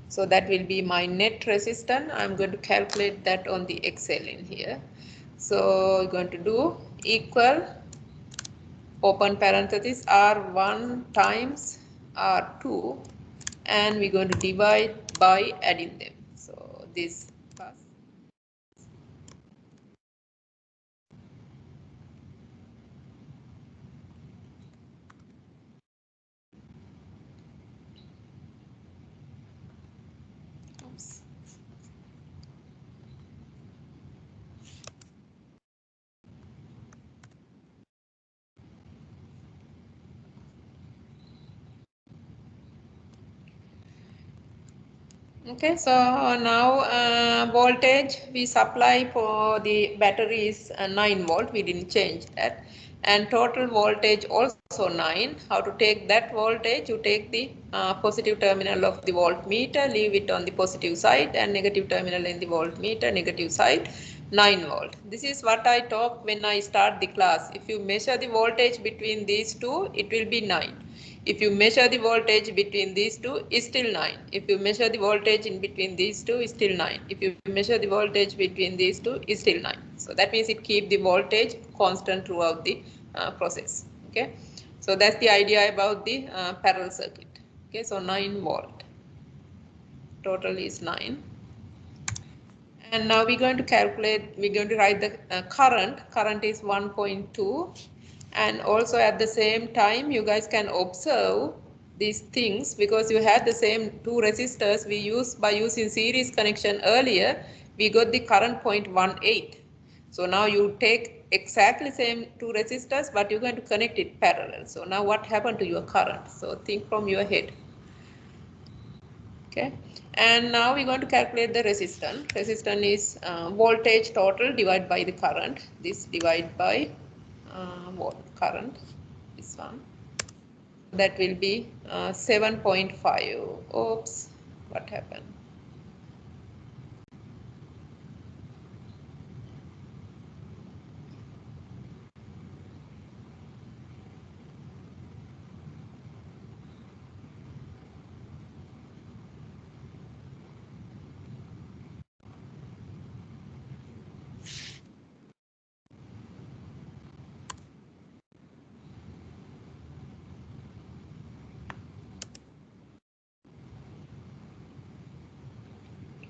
So that will be my net resistance. I'm going to calculate that on the Excel in here. So we're going to do equal open parenthesis R1 times R2, and we're going to divide by adding them. So this plus oops. Okay, so now voltage we supply for the battery is 9 volt. We didn't change that, and total voltage also 9. How to take that voltage? You take the positive terminal of the voltmeter, leave it on the positive side, and negative terminal in the voltmeter, negative side, 9 volt. This is what I talk when I start the class. If you measure the voltage between these two, it will be 9. If you measure the voltage between these two, is still 9. If you measure the voltage in between these two, is still 9. If you measure the voltage between these two, is still 9. So that means it keep the voltage constant throughout the process. Okay. So that's the idea about the parallel circuit. Okay. So 9 volt. Total is 9. And now we're going to calculate, we're going to write the current. Current is 1.2. And also at the same time, you guys can observe these things because you had the same two resistors we used by using series connection earlier. We got the current 0.18. So now you take exactly same two resistors, but you're going to connect it parallel. So now what happened to your current? So think from your head. Okay, and now we're going to calculate the resistance. Resistance is voltage total divided by the current. This divided by what current, this one. That will be 7.5. Oops, what happened?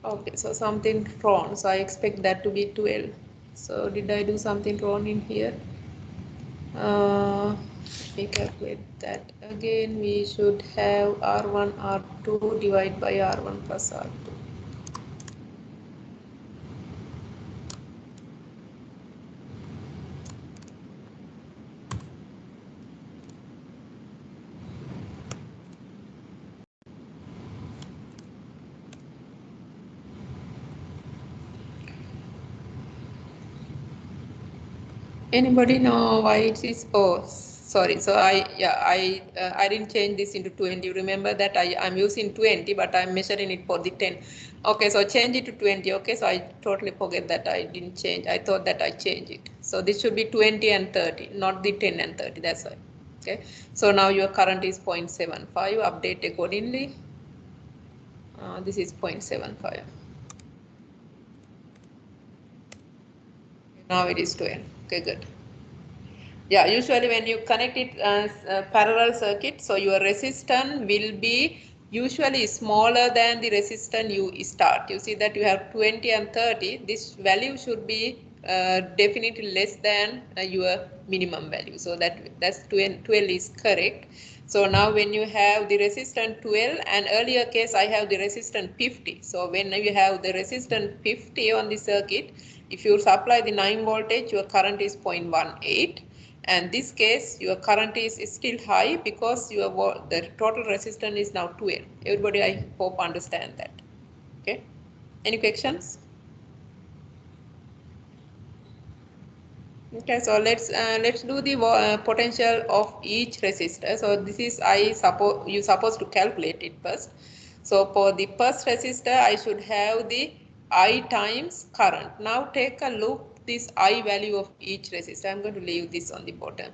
Okay, so something wrong. So I expect that to be 12. So did I do something wrong in here? Let me calculate that again. We should have R1 R2 divided by R1 plus R2. Anybody know why it is? Oh, sorry. So I didn't change this into 20. Remember that I'm using 20, but I'm measuring it for the 10. Okay, so change it to 20. Okay, so I totally forget that I didn't change. I thought that I changed it. So this should be 20 and 30, not the 10 and 30. That's why. Okay, so now your current is 0.75. Update accordingly. This is 0.75. Now it is 12. Okay, good. Yeah, usually when you connect it as a parallel circuit, so your resistance will be usually smaller than the resistance you start. You see that you have 20 and 30. This value should be definitely less than your minimum value. So that's 12 is correct. So now when you have the resistance 12, and earlier case I have the resistance 50. So when you have the resistance 50 on the circuit, if you supply the 9 voltage, your current is 0.18. And this case, your current is still high because the total resistance is now 12. Everybody, I hope, understand that. Okay. Any questions? Okay, so let's do the potential of each resistor. So this is I suppose you supposed to calculate it first. So for the first resistor, I should have the I times current. Now take a look this I value of each resistor. I'm going to leave this on the bottom.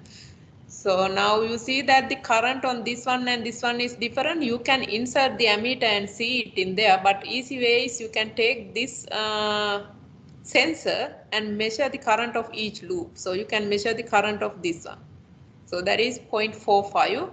So now you see that the current on this one and this one is different. You can insert the ammeter and see it in there, but easy way is you can take this sensor and measure the current of each loop. So you can measure the current of this one. So that is 0.45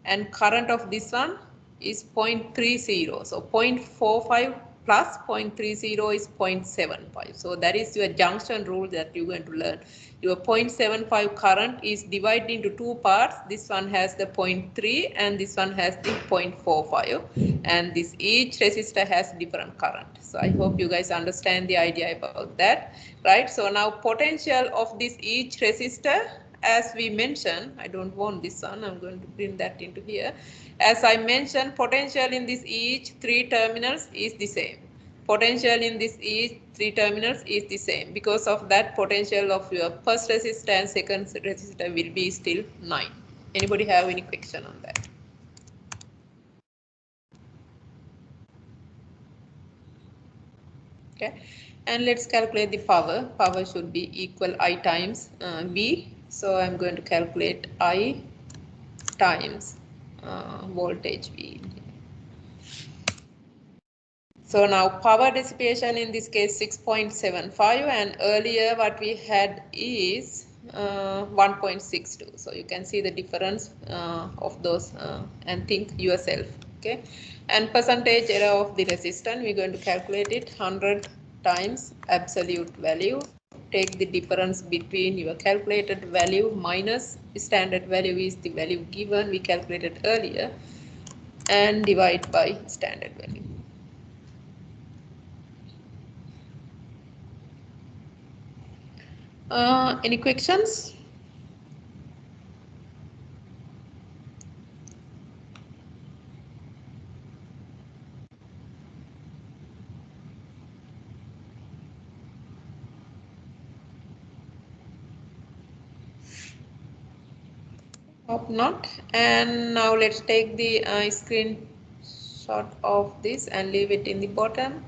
and current of this one is 0.30. So 0.45 plus 0.30 is 0.75. So that is your junction rule that you're going to learn. Your 0.75 current is divided into two parts. This one has the 0.3 and this one has the 0.45, and this each resistor has different current. So I hope you guys understand the idea about that, right? So now potential of this each resistor, as we mentioned, I don't want this one, I'm going to bring that into here. As I mentioned, potential in this each three terminals is the same. Potential in this each three terminals is the same. Because of that, potential of your first resistor and second resistor will be still 9. Anybody have any question on that? Okay, and let's calculate the power. Power should be equal I times V. So I'm going to calculate I times voltage V. So now power dissipation in this case 6.75, and earlier what we had is 1.62. So you can see the difference of those and think yourself. Okay, and percentage error of the resistance, we're going to calculate it 100 times absolute value. Take the difference between your calculated value minus the standard value is the value given we calculated earlier, and divide by standard value. Any questions? Hope not. And now let's take the screenshot of this and leave it in the bottom.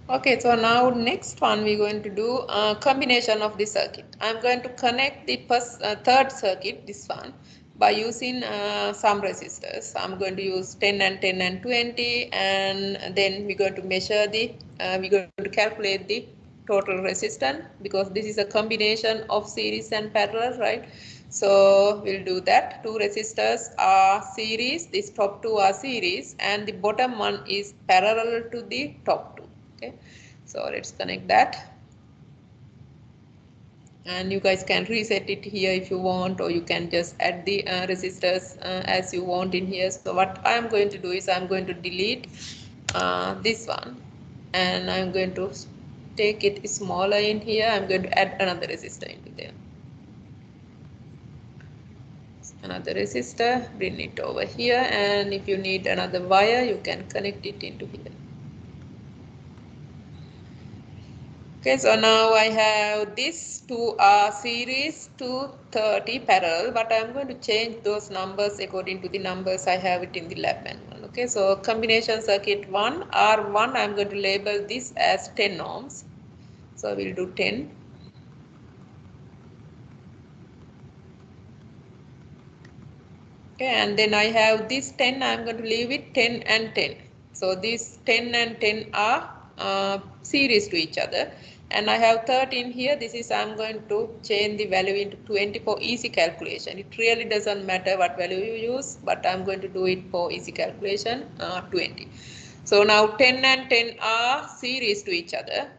Okay, so now next one we're going to do a combination of the circuit. I'm going to connect the third circuit, this one, by using some resistors. I'm going to use 10 and 10 and 20, and then we're going to measure the, we're going to calculate the total resistance, because this is a combination of series and parallel, right? So we'll do that. Two resistors are series, these top two are series, and the bottom one is parallel to the top two. Okay, so let's connect that, and you guys can reset it here if you want, or you can just add the resistors as you want in here. So what I'm going to do is I'm going to delete this one, and I'm going to take it smaller in here. I'm going to add another resistor into there, another resistor, bring it over here, and if you need another wire you can connect it into here. Okay, so now I have this 2 series, 230 parallel, but I'm going to change those numbers according to the numbers I have it in the lab manual. Okay, so combination circuit 1, R1, I'm going to label this as 10 ohms. So we'll do 10. Okay, and then I have this 10, I'm going to leave it 10 and 10. So these 10 and 10 are series to each other. And I have 13 here. This is, I'm going to change the value into 20 for easy calculation. It really doesn't matter what value you use, but I'm going to do it for easy calculation, 20. So now 10 and 10 are series to each other.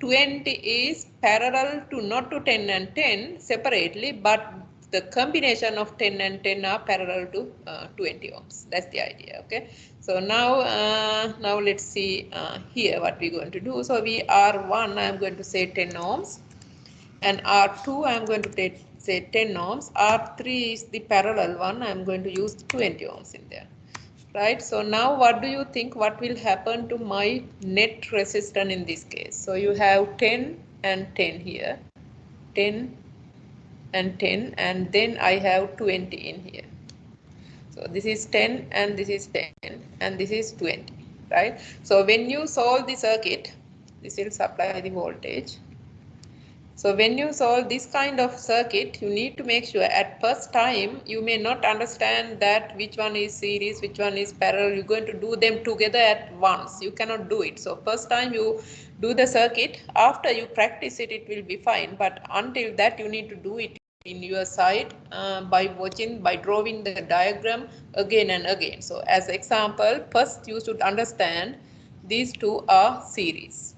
20 is parallel to, not to 10 and 10 separately, but the combination of 10 and 10 are parallel to 20 ohms. That's the idea. Okay, so now let's see here what we're going to do. So we are one, I'm going to say 10 ohms, and R2 I am going to say 10 ohms. R3 is the parallel one. I am going to use 20 ohms in there. Right. So now what do you think what will happen to my net resistance in this case? So you have 10 and 10 here, 10 and 10, and then I have 20 in here. So this is 10 and this is 10 and this is 20, right? So when you solve the circuit, this will supply the voltage. So when you solve this kind of circuit, you need to make sure at first time you may not understand that which one is series, which one is parallel. You're going to do them together at once. You cannot do it. So first time you do the circuit, after you practice it, it will be fine. But until that, you need to do it in your side by drawing the diagram again and again. So as example, first you should understand these two are series.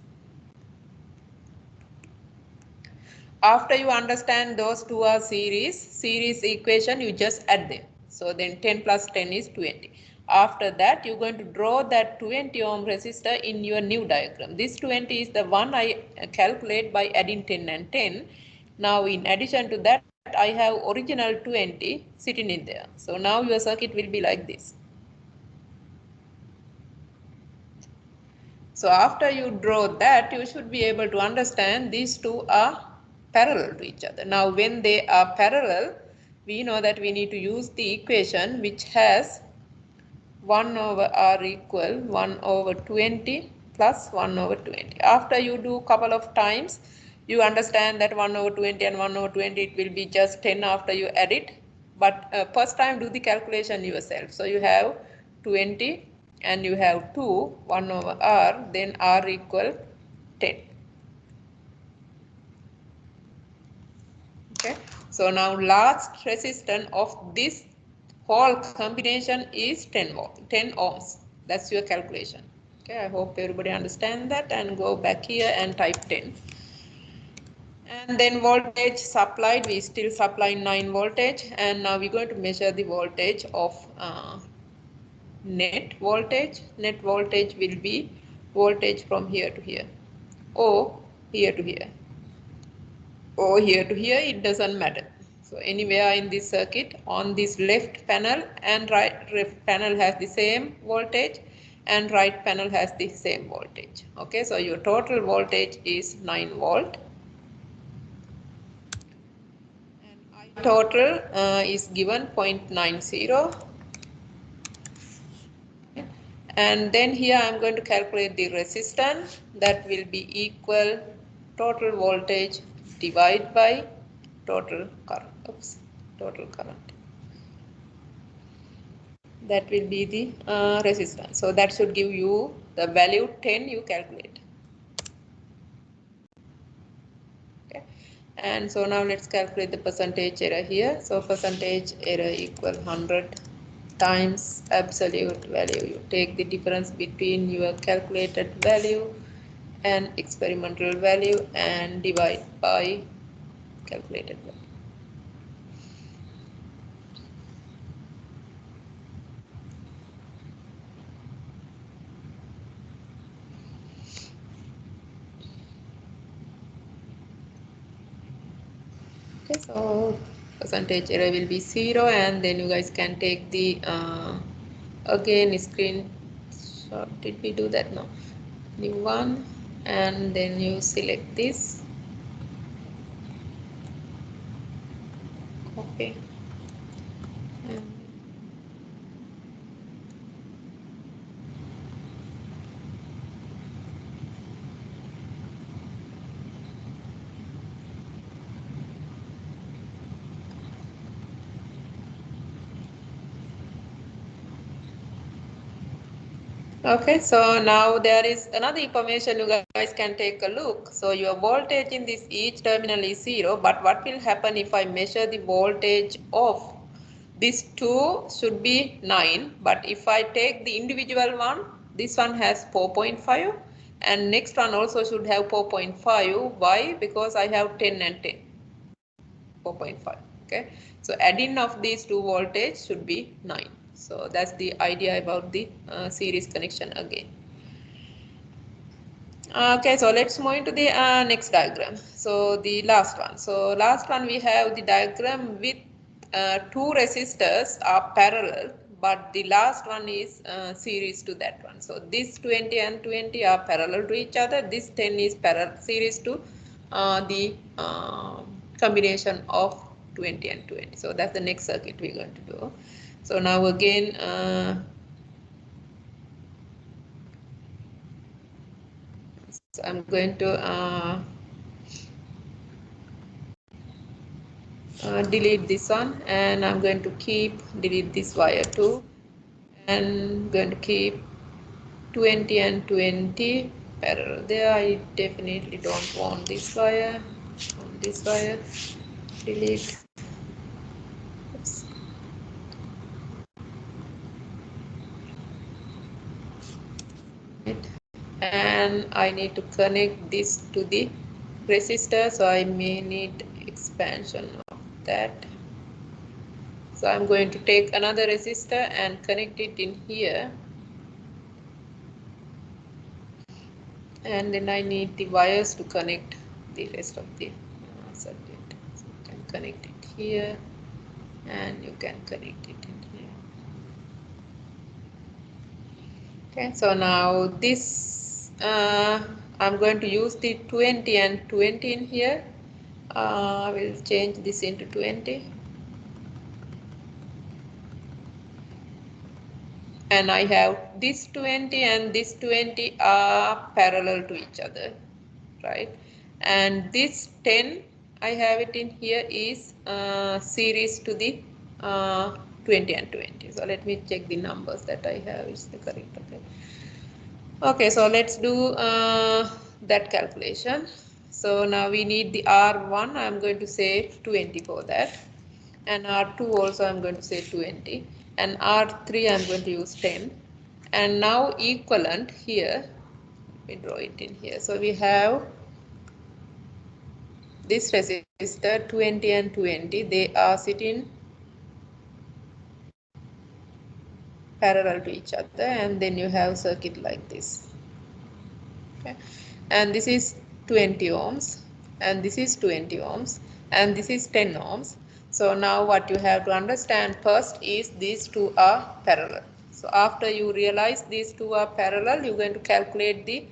After you understand those two are series equation, you just add them. So then 10 plus 10 is 20. After that, you're going to draw that 20 ohm resistor in your new diagram. This 20 is the one I calculate by adding 10 and 10. Now, in addition to that, I have original 20 sitting in there. So now your circuit will be like this. So after you draw that, you should be able to understand these two are parallel to each other. Now, when they are parallel, we know that we need to use the equation which has 1 over R equal 1 over 20 plus 1 over 20. After you do couple of times, you understand that 1 over 20 and 1 over 20, it will be just 10 after you add it. But first time do the calculation yourself. So you have 20 and you have 2, 1 over R, then R equal 10. Okay. So now last resistance of this whole combination is 10 ohms. That's your calculation. Okay, I hope everybody understand that, and go back here and type 10. And then voltage supplied, we still supply 9 voltage, and now we're going to measure the voltage of net voltage. Net voltage will be voltage from here to here, or here to here, or here to here, it doesn't matter. So anywhere in this circuit, on this left panel and right panel has the same voltage, and right panel has the same voltage. Okay, so your total voltage is 9 volt. And I total is given 0.90. And then here I am going to calculate the resistance. That will be equal total voltage divided by total current. Oops, total current. That will be the resistance. So that should give you the value 10 you calculate. Okay. And so now let's calculate the percentage error here. So percentage error equal 100 times absolute value. You take the difference between your calculated value and experimental value and divide by calculated value. Okay, so percentage error will be 0, and then you guys can take the again screenshot. Did we do that? No. New one, and then you select this, copy, and okay, so now there is another information you guys can take a look. So your voltage in this each terminal is 0, but what will happen if I measure the voltage of these two should be 9, but if I take the individual one, this one has 4.5 and next one also should have 4.5. Why? Because I have 10 and 10. 4.5. Okay, so adding of these two voltage should be 9. So that's the idea about the series connection again. Okay, so let's move into the next diagram. So the last one. So last one we have the diagram with two resistors are parallel, but the last one is series to that one. So this 20 and 20 are parallel to each other. This 10 is parallel series to the combination of 20 and 20. So that's the next circuit we're going to do. So now again, so I'm going to delete this one, and I'm going to delete this wire too, and going to keep 20 and 20 parallel there. I definitely don't want this wire. On this wire, delete. Oops. And I need to connect this to the resistor, so I may need expansion of that. So I'm going to take another resistor and connect it in here, and then I need the wires to connect the rest of the circuit. So you can connect it here, and you can connect it in here. Okay, so now this I'm going to use the 20 and 20 in here. I will change this into 20, and I have this 20 and this 20 are parallel to each other, right? And this 10 I have it in here is series to the 20 and 20. So let me check the numbers that I have is the correct. Okay, so let's do that calculation. So now we need the R1, I'm going to say 20 for that, and R2 also I'm going to say 20, and R3 I'm going to use 10. And now equivalent here, let me draw it in here. So we have this resistor 20 and 20, they are sitting parallel to each other, and then you have circuit like this. Okay, and this is 20 ohms, and this is 20 ohms, and this is 10 ohms. So now what you have to understand first is these two are parallel. So after you realize these two are parallel, you're going to calculate the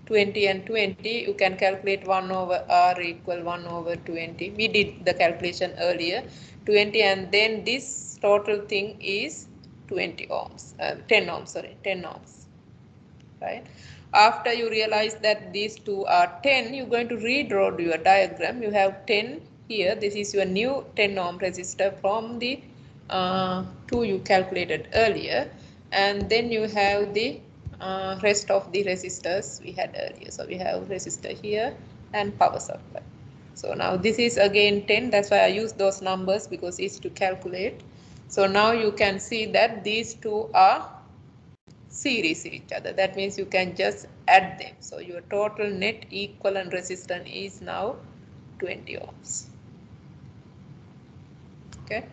20 and 20. You can calculate 1 over R equal 1 over 20. We did the calculation earlier, 20, and then this total thing is 20 ohms, 10 ohms, sorry, 10 ohms, right? After you realize that these two are 10, you're going to redraw your diagram. You have 10 here. This is your new 10 ohm resistor from the two you calculated earlier. And then you have the rest of the resistors we had earlier. So we have resistor here and power supply. So now this is again 10. That's why I use those numbers, because it's to calculate. So now you can see that these two are series each other. That means you can just add them. So your total net equivalent resistance is now 20 ohms. Okay.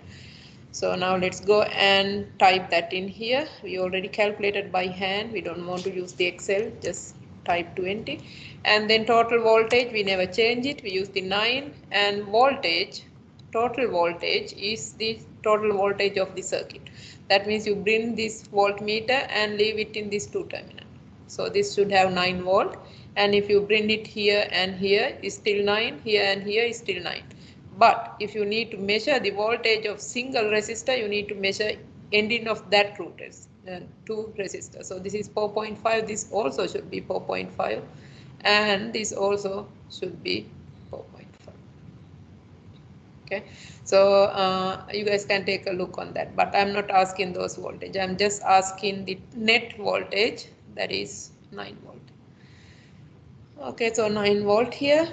So now let's go and type that in here. We already calculated by hand. We don't want to use the Excel. Just type 20. And then total voltage, we never change it. We use the 9. And voltage, total voltage is the total voltage of the circuit. That means you bring this voltmeter and leave it in this two terminal. So this should have 9 volt. And if you bring it here and here is still 9, here and here is still 9. But if you need to measure the voltage of single resistor, you need to measure ending of that two resistors. So this is 4.5. This also should be 4.5, and this also should be 4.5. Okay, so you guys can take a look on that, but I'm not asking those voltage. I'm just asking the net voltage, that is 9 volt. Okay, so 9 volt here.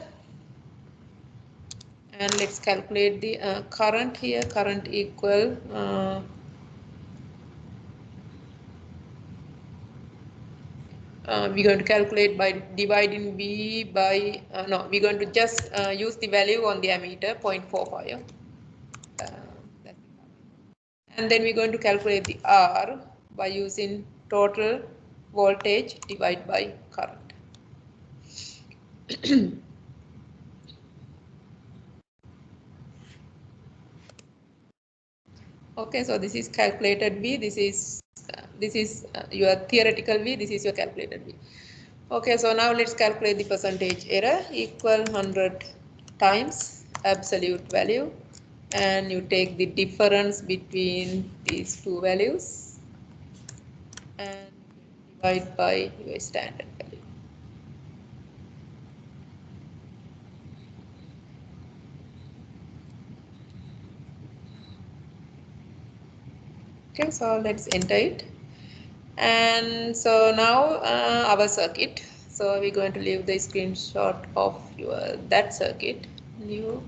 And let's calculate the current here. Current equal we're going to calculate by dividing V by no, we're going to just use the value on the ammeter 0.45, and then we're going to calculate the R by using total voltage divided by current. Okay, so this is calculated V. This is your theoretical V. This is your calculated V. Okay, so now let's calculate the percentage error. Equal 100 times absolute value, and you take the difference between these two values and divide by your standard value. Okay, so let's enter it. And so now our circuit. So we're going to leave the screenshot of that circuit. New.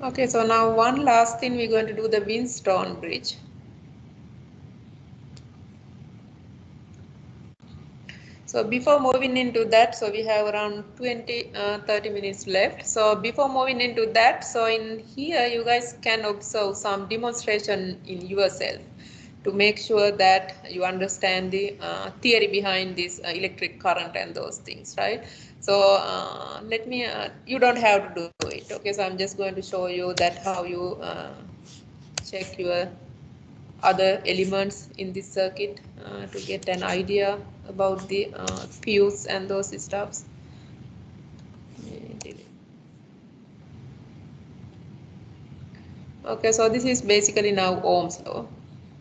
Okay, so now one last thing, we're going to do the Winstone bridge. So before moving into that, so we have around 30 minutes left. So before moving into that, so in here you guys can observe some demonstration in yourself to make sure that you understand the theory behind this electric current and those things, right? So let me, you don't have to do it. Okay, so I'm just going to show you that how you check your other elements in this circuit to get an idea about the fuse and those stuffs. Okay, so this is basically now Ohm's law,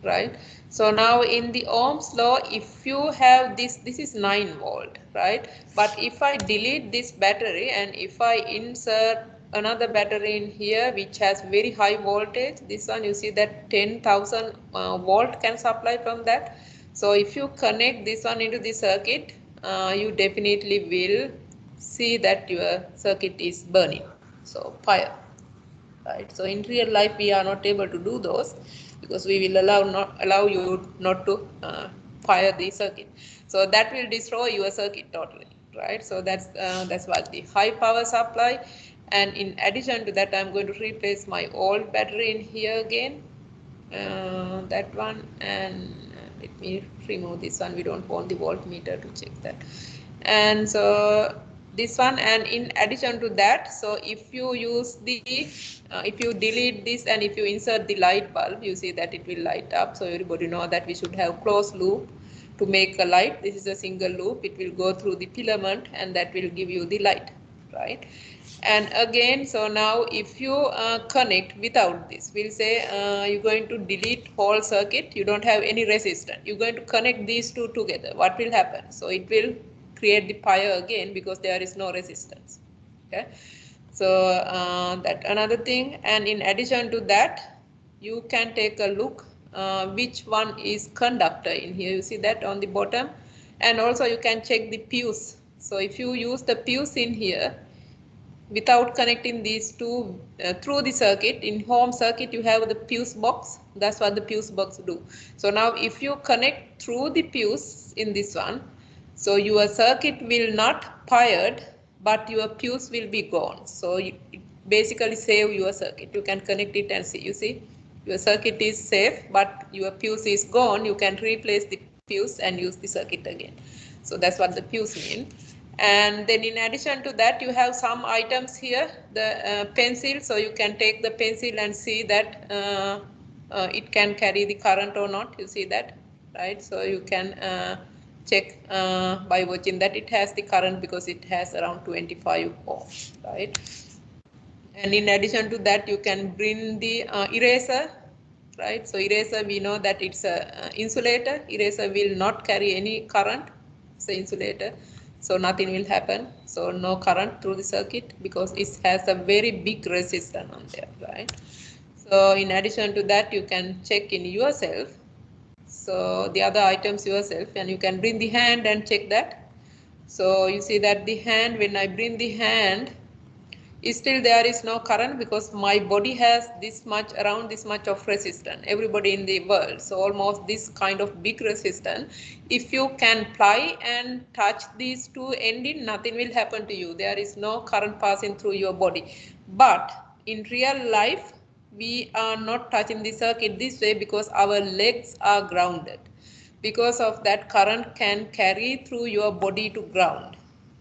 right? So now in the Ohm's law, if you have this is 9 volt, right? But if I delete this battery and if I insert another battery in here which has very high voltage, this one you see that 10,000 volt can supply from that. So if you connect this one into the circuit, you definitely will see that your circuit is burning, so fire. Right, so in real life we are not able to do those because we will allow you not to fire the circuit, so that will destroy your circuit totally, right? So that's what the high power supply. And in addition to that, I'm going to replace my old battery in here again, that one, and let me remove this one. We don't want the voltmeter to check that. And so this one, and in addition to that, so if you use the if you delete this and if you insert the light bulb, you see that it will light up. So everybody know that we should have closed loop to make a light. This is a single loop. It will go through the filament and that will give you the light, right? And again, so now if you connect without this, we'll say you're going to delete whole circuit, you don't have any resistance, you're going to connect these two together, what will happen? So it will create the fire again because there is no resistance. Okay, so that another thing. And in addition to that, you can take a look which one is conductor in here, you see that on the bottom. And also you can check the fuse. So if you use the fuse in here without connecting these two through the circuit, in home circuit you have the fuse box, that's what the fuse box do. So now if you connect through the fuse in this one, so your circuit will not fired but your fuse will be gone. So it basically save your circuit. You can connect it and see, you see your circuit is safe but your fuse is gone. You can replace the fuse and use the circuit again. So that's what the fuse means. And then in addition to that, you have some items here, the pencil. So you can take the pencil and see that it can carry the current or not. You see that, right? So you can check by watching that it has the current because it has around 25 ohms, right? And in addition to that, you can bring the eraser, right? So eraser, we know that it's a insulator. Eraser will not carry any current. It's an insulator, so nothing will happen. So no current through the circuit because it has a very big resistance on there, right? So in addition to that, you can check in yourself. So the other items yourself, and you can bring the hand and check that. So you see that the hand, when I bring the hand, Still there is no current because my body has this much, around this much of resistance, everybody in the world. So almost this kind of big resistance. If you can ply and touch these two ending, nothing will happen to you. There is no current passing through your body. But in real life, we are not touching the circuit this way because our legs are grounded. Because of that, current can carry through your body to ground.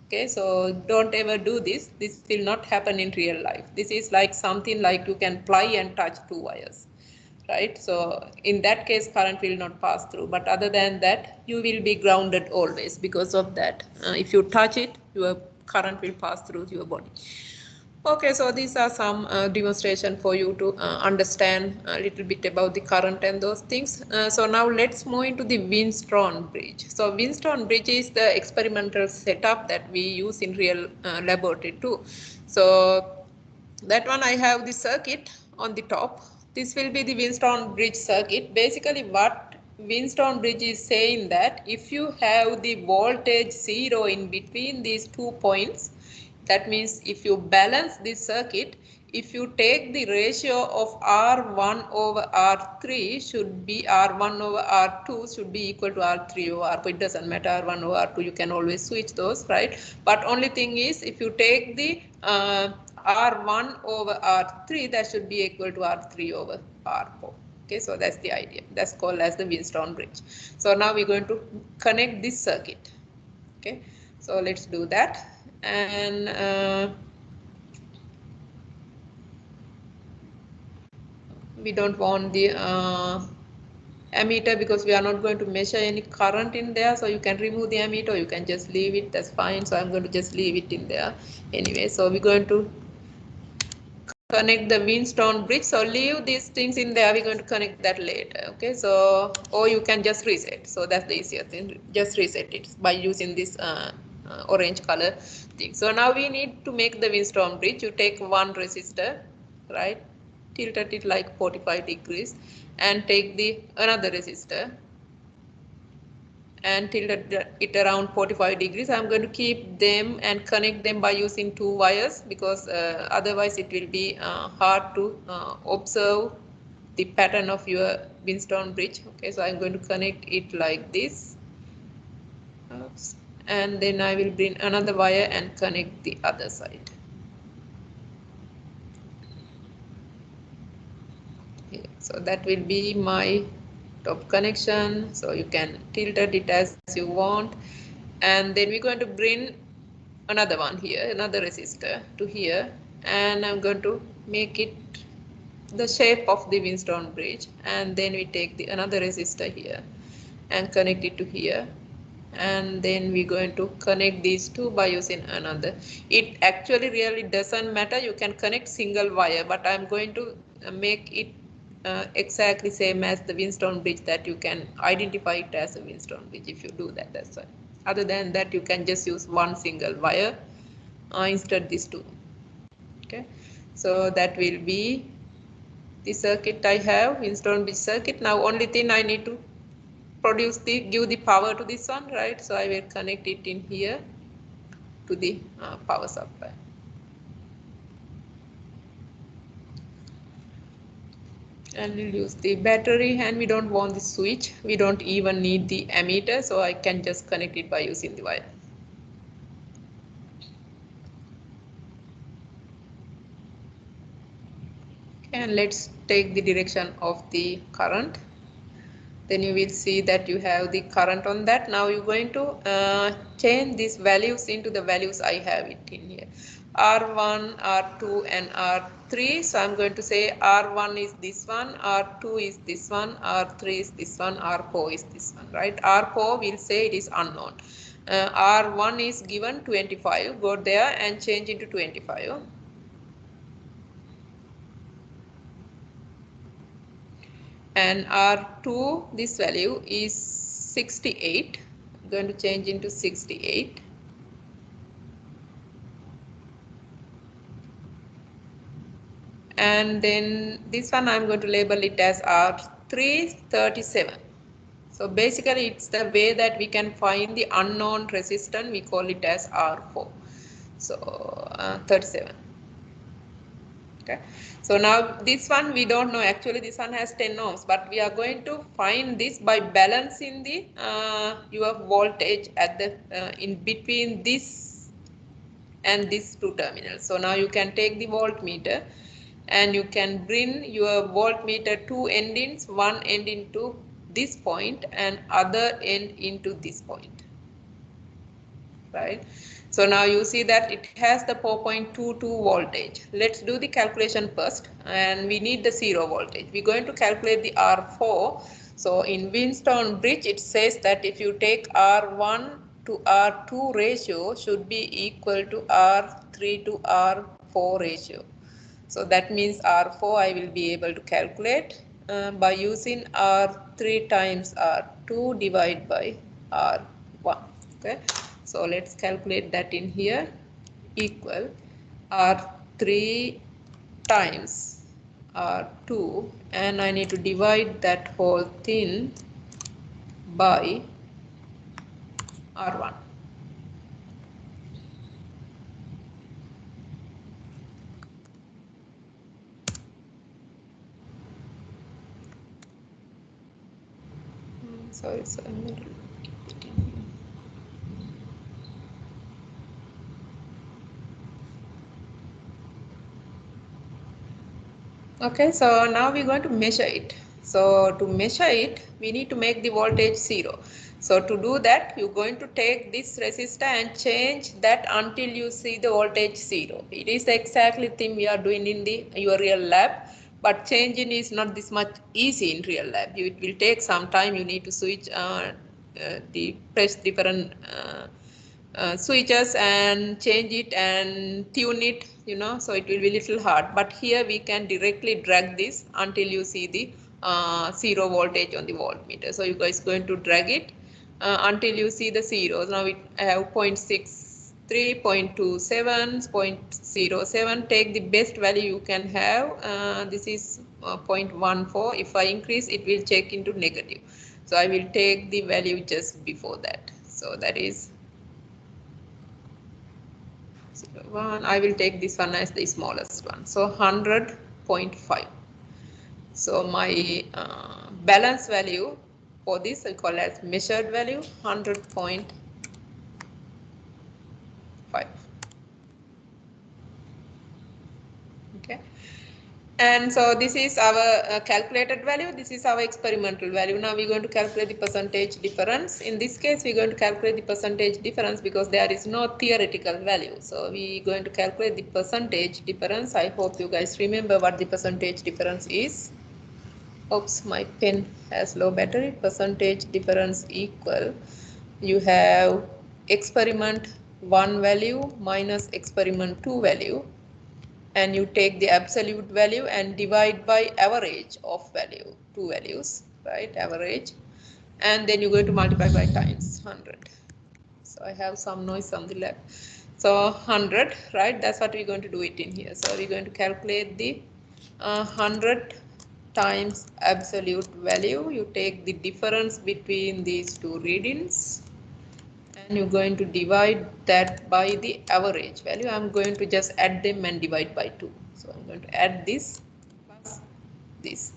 Okay, so don't ever do this. This will not happen in real life. This is like something like you can ply and touch two wires, right? So in that case, current will not pass through. But other than that, you will be grounded always because of that. If you touch it, your current will pass through your body. Okay, so these are some demonstration for you to understand a little bit about the current and those things. So now let's move into the Wheatstone bridge. So Wheatstone bridge is the experimental setup that we use in real laboratory too. So that one I have the circuit on the top. This will be the Wheatstone bridge circuit. Basically what Wheatstone bridge is saying that if you have the voltage 0 in between these 2 points, that means if you balance this circuit, if you take the ratio of R1 over R3 should be R1 over R2 should be equal to R3 over R4. It doesn't matter R1 over R2, you can always switch those, right? But only thing is if you take the R1 over R3, that should be equal to R3 over R4. Okay, so that's the idea. That's called as the Wheatstone bridge. So now we're going to connect this circuit. Okay, so let's do that. And we don't want the ammeter because we are not going to measure any current in there. So you can remove the ammeter, you can just leave it, that's fine. So I'm going to just leave it in there anyway. So we're going to connect the Wheatstone bridge. So leave these things in there, we're going to connect that later. Okay, so or you can just reset. So that's the easier thing, just reset it by using this orange color thing. So now we need to make the Wheatstone bridge. You take one resistor, right, tilted it like 45 degrees and take the another resistor and tilt it around 45 degrees. I'm going to keep them and connect them by using two wires because otherwise it will be hard to observe the pattern of your Wheatstone bridge. Okay, so I'm going to connect it like this. Oops. And then I will bring another wire and connect the other side. Here. So that will be my top connection. So you can tilt it as you want. And then we're going to bring another one here, another resistor to here, and I'm going to make it the shape of the Wheatstone bridge, and then we take the another resistor here and connect it to here, and then we're going to connect these two by using another. It actually really doesn't matter, you can connect single wire, but I'm going to make it exactly same as the Wheatstone bridge, that you can identify it as a Wheatstone bridge if you do that. That's why. Other than that, you can just use one single wire instead these two. Okay, so that will be the circuit I have, Wheatstone bridge circuit. Now only thing I need to give the power to this one, right? So I will connect it in here to the power supply. And we'll use the battery, and we don't want the switch, we don't even need the ammeter, so I can just connect it by using the wire. And let's take the direction of the current. Then you will see that you have the current on that. Now you're going to change these values into the values I have it in here. R1, R2 and R3. So I'm going to say R1 is this one, R2 is this one, R3 is this one, R4 is this one, right? R4 will say it is unknown. R1 is given 25. Go there and change into 25. And R2, this value is 68. I'm going to change into 68. And then this one I'm going to label it as R337. So basically it's the way that we can find the unknown resistance, we call it as R4. So 37. Okay, so now this one we don't know, actually this one has 10 ohms, but we are going to find this by balancing the your voltage at the in between this and these two terminals. So now you can take the voltmeter and you can bring your voltmeter two endings, one end into this point and other end into this point, right? So now you see that it has the 4.22 voltage. Let's do the calculation first, and we need the zero voltage. We're going to calculate the R4. So in Wheatstone bridge, it says that if you take R1 to R2 ratio should be equal to R3 to R4 ratio. So that means R4 I will be able to calculate by using R3 times R2 divided by R1. Okay, so let's calculate that in here, equal R3 times R2, and I need to divide that whole thing by R1. Sorry, okay, so now we're going to measure it. So to measure it, we need to make the voltage zero. So to do that, you're going to take this resistor and change that until you see the voltage zero. It is exactly the thing we are doing in your real lab, but changing is not this much easy in real lab. It will take some time. You need to switch the press different switches and change it and tune it, so it will be little hard, but here we can directly drag this until you see the zero voltage on the voltmeter. So you guys going to drag it until you see the zeros. Now we have 0.63, 0.27, 0.07. Take the best value you can have. This is 0.14. If I increase, it will check into negative, so I will take the value just before that. So that is 1. I will take this one as the smallest one, so 100.5. So my balance value for this I call as measured value 100.5. Okay, and so this is our calculated value, this is our experimental value. Now we're going to calculate the percentage difference. In this case, we're going to calculate the percentage difference because there is no theoretical value. So we're going to calculate the percentage difference. I hope you guys remember what the percentage difference is. Oops, my pen has low battery. Percentage difference equal, you have experiment 1 value minus experiment 2 value, and you take the absolute value and divide by average of value, two values, right, average, and then you're going to multiply by times 100. So I have some noise on the left. So 100, right, that's what we're going to do it in here. So we're going to calculate the 100 times absolute value. You take the difference between these two readings and you're going to divide that by the average value. I'm going to just add them and divide by 2. So I'm going to add this plus this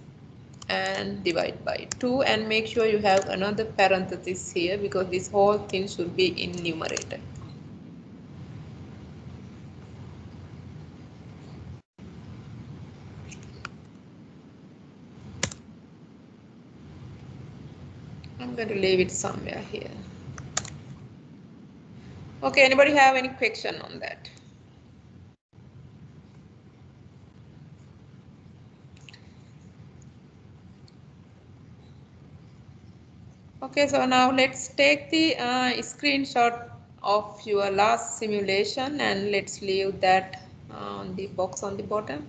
and divide by 2, and make sure you have another parenthesis here because this whole thing should be in numerator. I'm going to leave it somewhere here. Okay, anybody have any question on that? Okay, so now let's take the screenshot of your last simulation and let's leave that on the box on the bottom.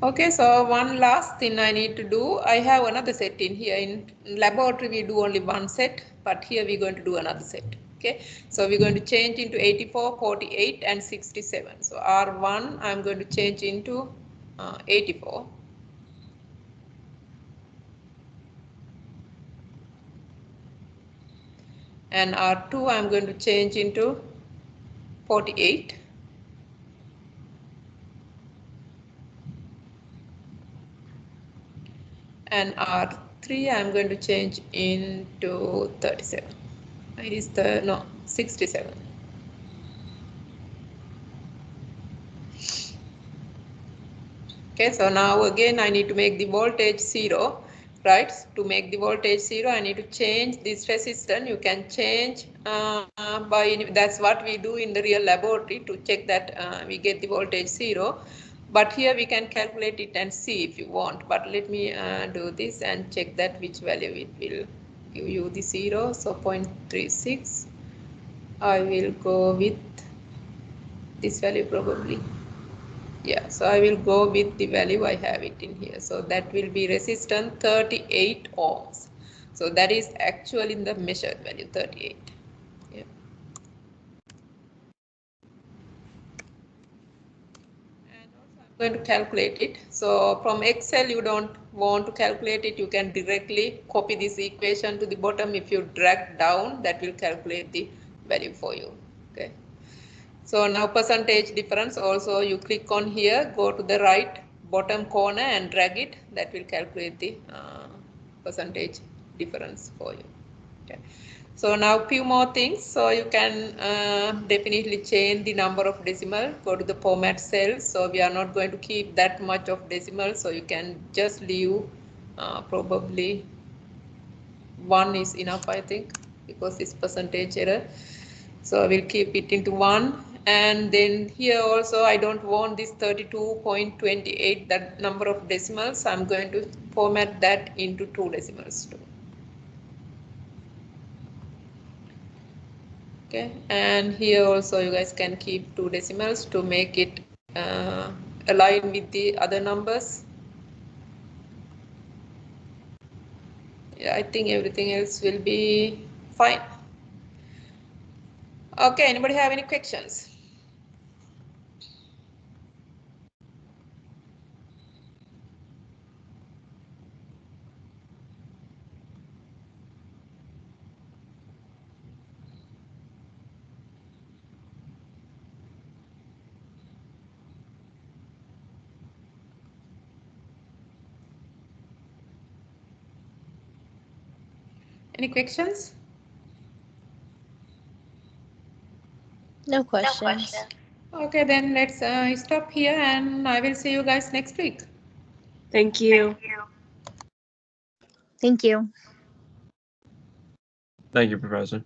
Okay, so one last thing I need to do. I have another set in here. In laboratory, we do only one set, but here we're going to do another set. Okay, so we're going to change into 84, 48, and 67. So R1, I'm going to change into 84. And R2, I'm going to change into 48. And R3, I'm going to change into 37. It is the, no, 67. Okay, so now again I need to make the voltage 0, right? To make the voltage 0, I need to change this resistance. You can change by, that's what we do in the real laboratory to check that we get the voltage 0. But here we can calculate it and see if you want. But let me do this and check that which value it will give you the 0. So 0.36. I will go with this value probably. Yeah, so I will go with the value I have it in here. So that will be resistance 38 ohms. So that is actually in the measured value 38. Yeah. And also I'm going to calculate it. So from Excel, you don't want to calculate it. You can directly copy this equation to the bottom. If you drag down, that will calculate the value for you. Okay. So now percentage difference, also you click on here, go to the right bottom corner and drag it. That will calculate the percentage difference for you. Okay. So now few more things. So you can definitely change the number of decimal, go to the format cells. So we are not going to keep that much of decimal. So you can just leave probably 1 is enough, I think, because it's percentage error. So I will keep it into 1. And then here also I don't want this 32.28, that number of decimals. I'm going to format that into 2 decimals too. Okay, and here also you guys can keep 2 decimals to make it align with the other numbers. Yeah, I think everything else will be fine. Okay, anybody have any questions? Any questions? No questions. Okay, then let's stop here and I will see you guys next week. Thank you. Thank you. Thank you, Professor.